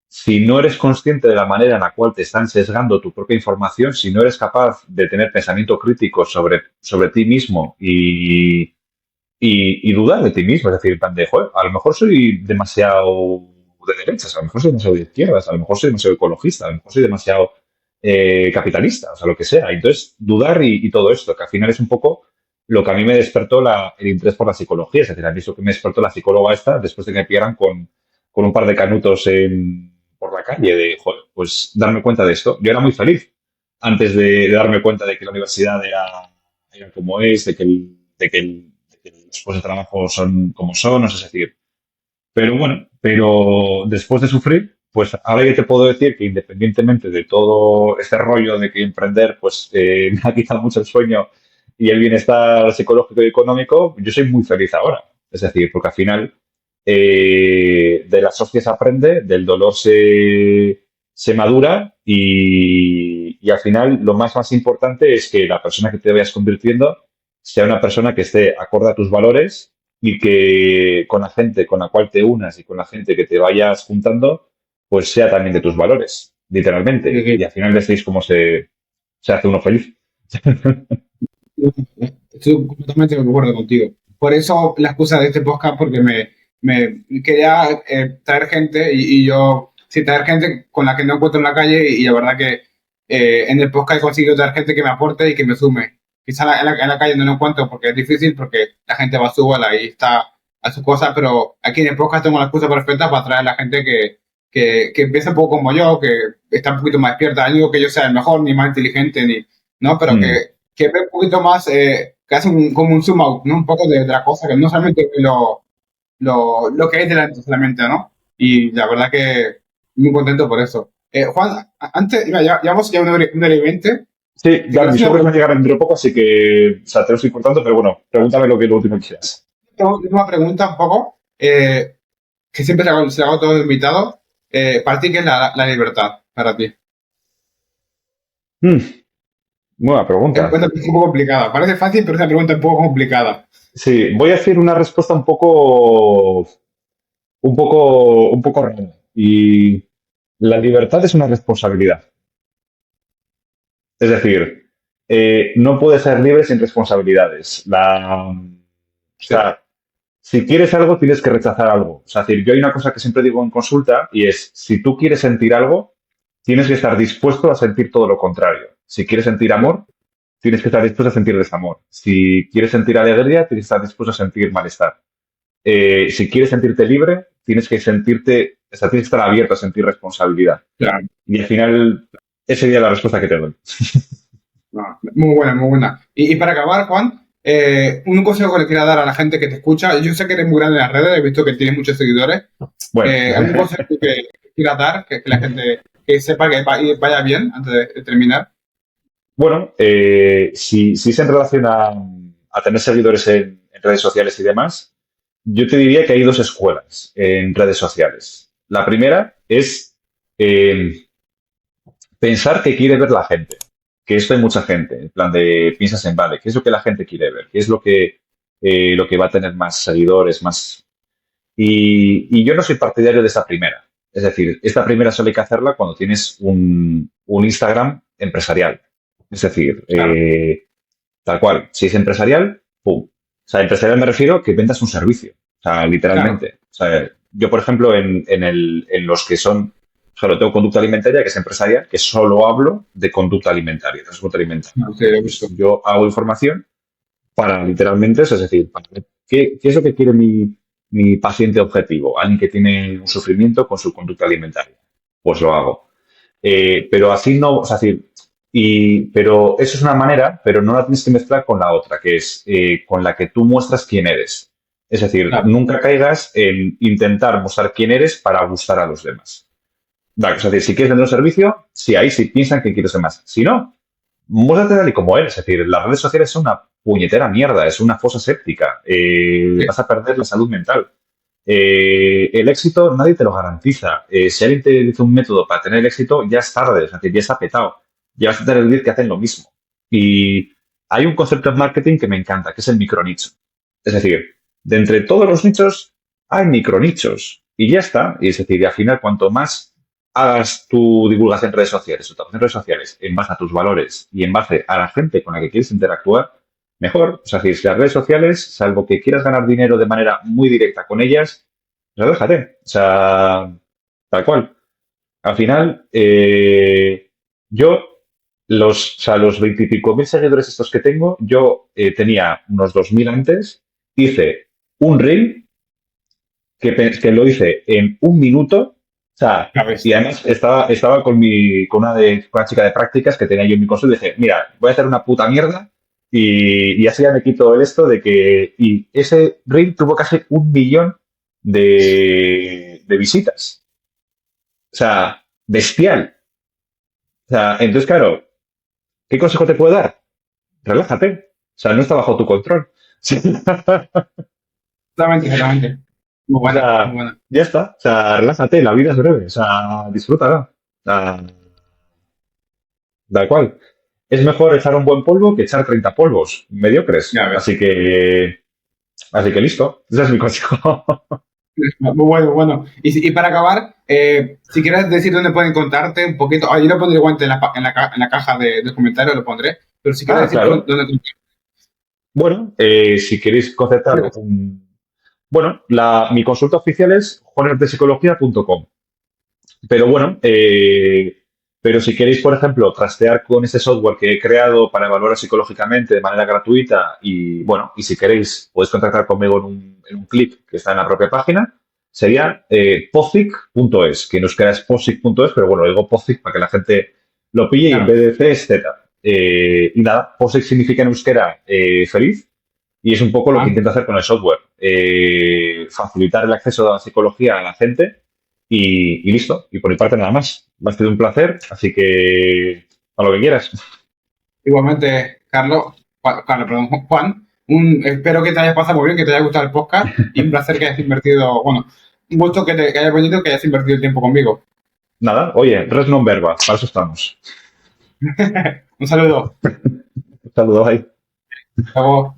si no eres consciente de la manera en la cual te están sesgando tu propia información, si no eres capaz de tener pensamiento crítico sobre ti mismo y dudar de ti mismo, es decir, en plan de, joder, a lo mejor soy demasiado de derechas, a lo mejor soy demasiado de izquierdas, a lo mejor soy demasiado ecologista, a lo mejor soy demasiado capitalista, o sea, lo que sea. Entonces, dudar y todo esto, que al final es un poco lo que a mí me despertó el interés por la psicología, es decir, a mí eso que me despertó la psicóloga esta, después de que me pillaran con un par de canutos por la calle, de, joder, pues darme cuenta de esto. Yo era muy feliz antes de darme cuenta de que la universidad era como es, de que los puestos de trabajo son como son, no sé, es decir. Pero bueno, pero después de sufrir, pues ahora yo te puedo decir que independientemente de todo este rollo de que emprender, pues me ha quitado mucho el sueño y el bienestar psicológico y económico, yo soy muy feliz ahora. Es decir, porque al final de las hostias se aprende, del dolor se madura y al final lo más importante es que la persona que te vayas convirtiendo sea una persona que esté acorde a tus valores y que con la gente con la cual te unas y con la gente que te vayas juntando, pues sea también de tus valores, literalmente. Y al final decís cómo se hace uno feliz. Estoy completamente de acuerdo contigo. Por eso la excusa de este podcast, porque me quería traer gente y yo, sí, traer gente con la que no encuentro en la calle y la verdad que en el podcast he conseguido traer gente que me aporte y que me sume. Quizá en la calle no lo encuentro porque es difícil, porque la gente va a su bola y está a su cosa, pero aquí en el podcast tengo la excusa perfecta para traer a la gente que piensa un poco como yo, que está un poquito más despierta. No digo que yo sea el mejor, ni más inteligente, ni, ¿no? Pero Mm, que ve un poquito más, que hace como un zoom out, ¿no? Un poco de la cosa, que no solamente lo que hay delante solamente, ¿no? Y la verdad que muy contento por eso. Juan, antes, mira, ya vamos ya una hora y 20. Sí, Si ya quieres mis sobres van a llegar dentro de poco, así que, o sea, te lo estoy cortando, pero bueno, pregúntame lo último que quieras. tengo una pregunta un poco, que siempre se la hago a todos los invitados. Para ti, ¿qué es la libertad? Para ti. Mm, buena pregunta. Es un poco complicada. Parece fácil, pero es una pregunta un poco complicada. Sí, voy a decir una respuesta un poco rara. Y la libertad es una responsabilidad. Es decir, no puedes ser libre sin responsabilidades. O Sí, sea, si quieres algo, tienes que rechazar algo. O sea, es decir, yo hay una cosa que siempre digo en consulta y es, si tú quieres sentir algo, tienes que estar dispuesto a sentir todo lo contrario. Si quieres sentir sí, amor, tienes que estar dispuesto a sentir desamor. Si quieres sentir alegría, tienes que estar dispuesto a sentir malestar. Si quieres sentirte libre, tienes que sentirte, o sea, tienes que estar abierto a sentir responsabilidad. claro. Y al final, esa sería la respuesta que te doy. No, muy buena, muy buena. Y para acabar, Juan, un consejo que le quiera dar a la gente que te escucha. Yo sé que eres muy grande en las redes, he visto que tienes muchos seguidores. Bueno, ¿Algún consejo que quieras dar, que la gente que sepa que vaya bien antes de terminar? bueno, si es en relación a tener seguidores en redes sociales y demás, yo te diría que hay dos escuelas en redes sociales. La primera es eh, pensar qué quiere ver la gente. Que esto hay mucha gente, en plan de piensas en, vale, ¿qué es lo que la gente quiere ver? ¿Qué es lo que va a tener más seguidores, más... Y yo no soy partidario de esa primera. Es decir, esta primera solo hay que hacerla cuando tienes un Instagram empresarial. Es decir, Claro, tal cual, si es empresarial, ¡pum! O sea, empresarial me refiero que vendas un servicio. O sea, claro. literalmente. O sea, yo, por ejemplo, en los que son, solo tengo conducta alimentaria, que es empresarial, que solo hablo de conducta alimentaria, de conducta alimentaria. No, sí, lo he Pues visto. yo hago información para literalmente eso, es decir, para ver qué es lo que quiere mi paciente objetivo, alguien que tiene un sufrimiento con su conducta alimentaria. Pues lo hago. Pero así no, o sea, decir, pero eso es una manera, pero no la tienes que mezclar con la otra, que es con la que tú muestras quién eres. Es decir, Claro, nunca caigas en intentar mostrar quién eres para gustar a los demás. Vale, es decir, si quieres vender un servicio, sí, ahí sí piensan que quieres ser más. Si no, muéstrate tal y como eres. Es decir, las redes sociales son una puñetera mierda, es una fosa séptica. sí, Vas a perder la salud mental. El éxito nadie te lo garantiza. Si alguien te dice un método para tener el éxito, ya es tarde, es decir, ya está petado. Ya vas a tener 10 que hacen lo mismo. Y hay un concepto en marketing que me encanta, que es el micronicho. Es decir, de entre todos los nichos hay micronichos. Y ya está. Y es decir, y al final, cuanto más hagas tu divulgación en redes sociales, tu trabajo en redes sociales, en base a tus valores y en base a la gente con la que quieres interactuar, mejor. O sea, si las redes sociales, salvo que quieras ganar dinero de manera muy directa con ellas, relájate. O sea, tal cual. Al final, yo, o sea, los 20 y pico mil seguidores estos que tengo, yo tenía unos 2000 antes, hice un reel que lo hice en un minuto. O sea, la y bestia. además estaba con una chica de prácticas que tenía yo en mi consulta y dije, mira, voy a hacer una puta mierda y así ya me quito el esto de que... Y ese reel tuvo casi 1 millón de visitas. O sea, bestial. O sea, entonces, claro, ¿qué consejo te puedo dar? Relájate. O sea, no está bajo tu control. Exactamente, exactamente. Muy O buena, muy sea, buena. ya está. O sea, relájate, la vida es breve. O sea, disfrútala. O sea, da cual. Es mejor echar un buen polvo que echar 30 polvos mediocres. Ya ves. Así que listo. Ese es mi consejo. Muy bueno, muy bueno. Y para acabar, si quieres decir dónde pueden contarte un poquito, yo lo pondré igual en la caja de comentarios, lo pondré, pero si quieres Ah, decir claro. dónde Bueno, si queréis concertar un... Bueno, mi consulta oficial es juanesdepsicología.com. Pero bueno, pero si queréis, por ejemplo, trastear con este software que he creado para evaluar psicológicamente de manera gratuita y bueno, y si queréis, podéis contactar conmigo en un clip que está en la propia página, sería pozic.es, que en euskera es pozic.es, pero bueno, digo pozic para que la gente lo pille y en claro, vez de C es Z. Y nada, pozic significa en euskera feliz y es un poco lo que ah, intento hacer con el software, facilitar el acceso a la psicología a la gente y listo. Y por mi parte nada más. Me ha sido un placer, así que a lo que quieras. Igualmente, perdón, Juan, espero que te hayas pasado muy bien, que te haya gustado el podcast y un placer que hayas invertido, bueno, un gusto que hayas venido, que hayas invertido el tiempo conmigo. Nada, oye, res non verba, para eso estamos. Un saludo. Saludos ahí. Hasta luego.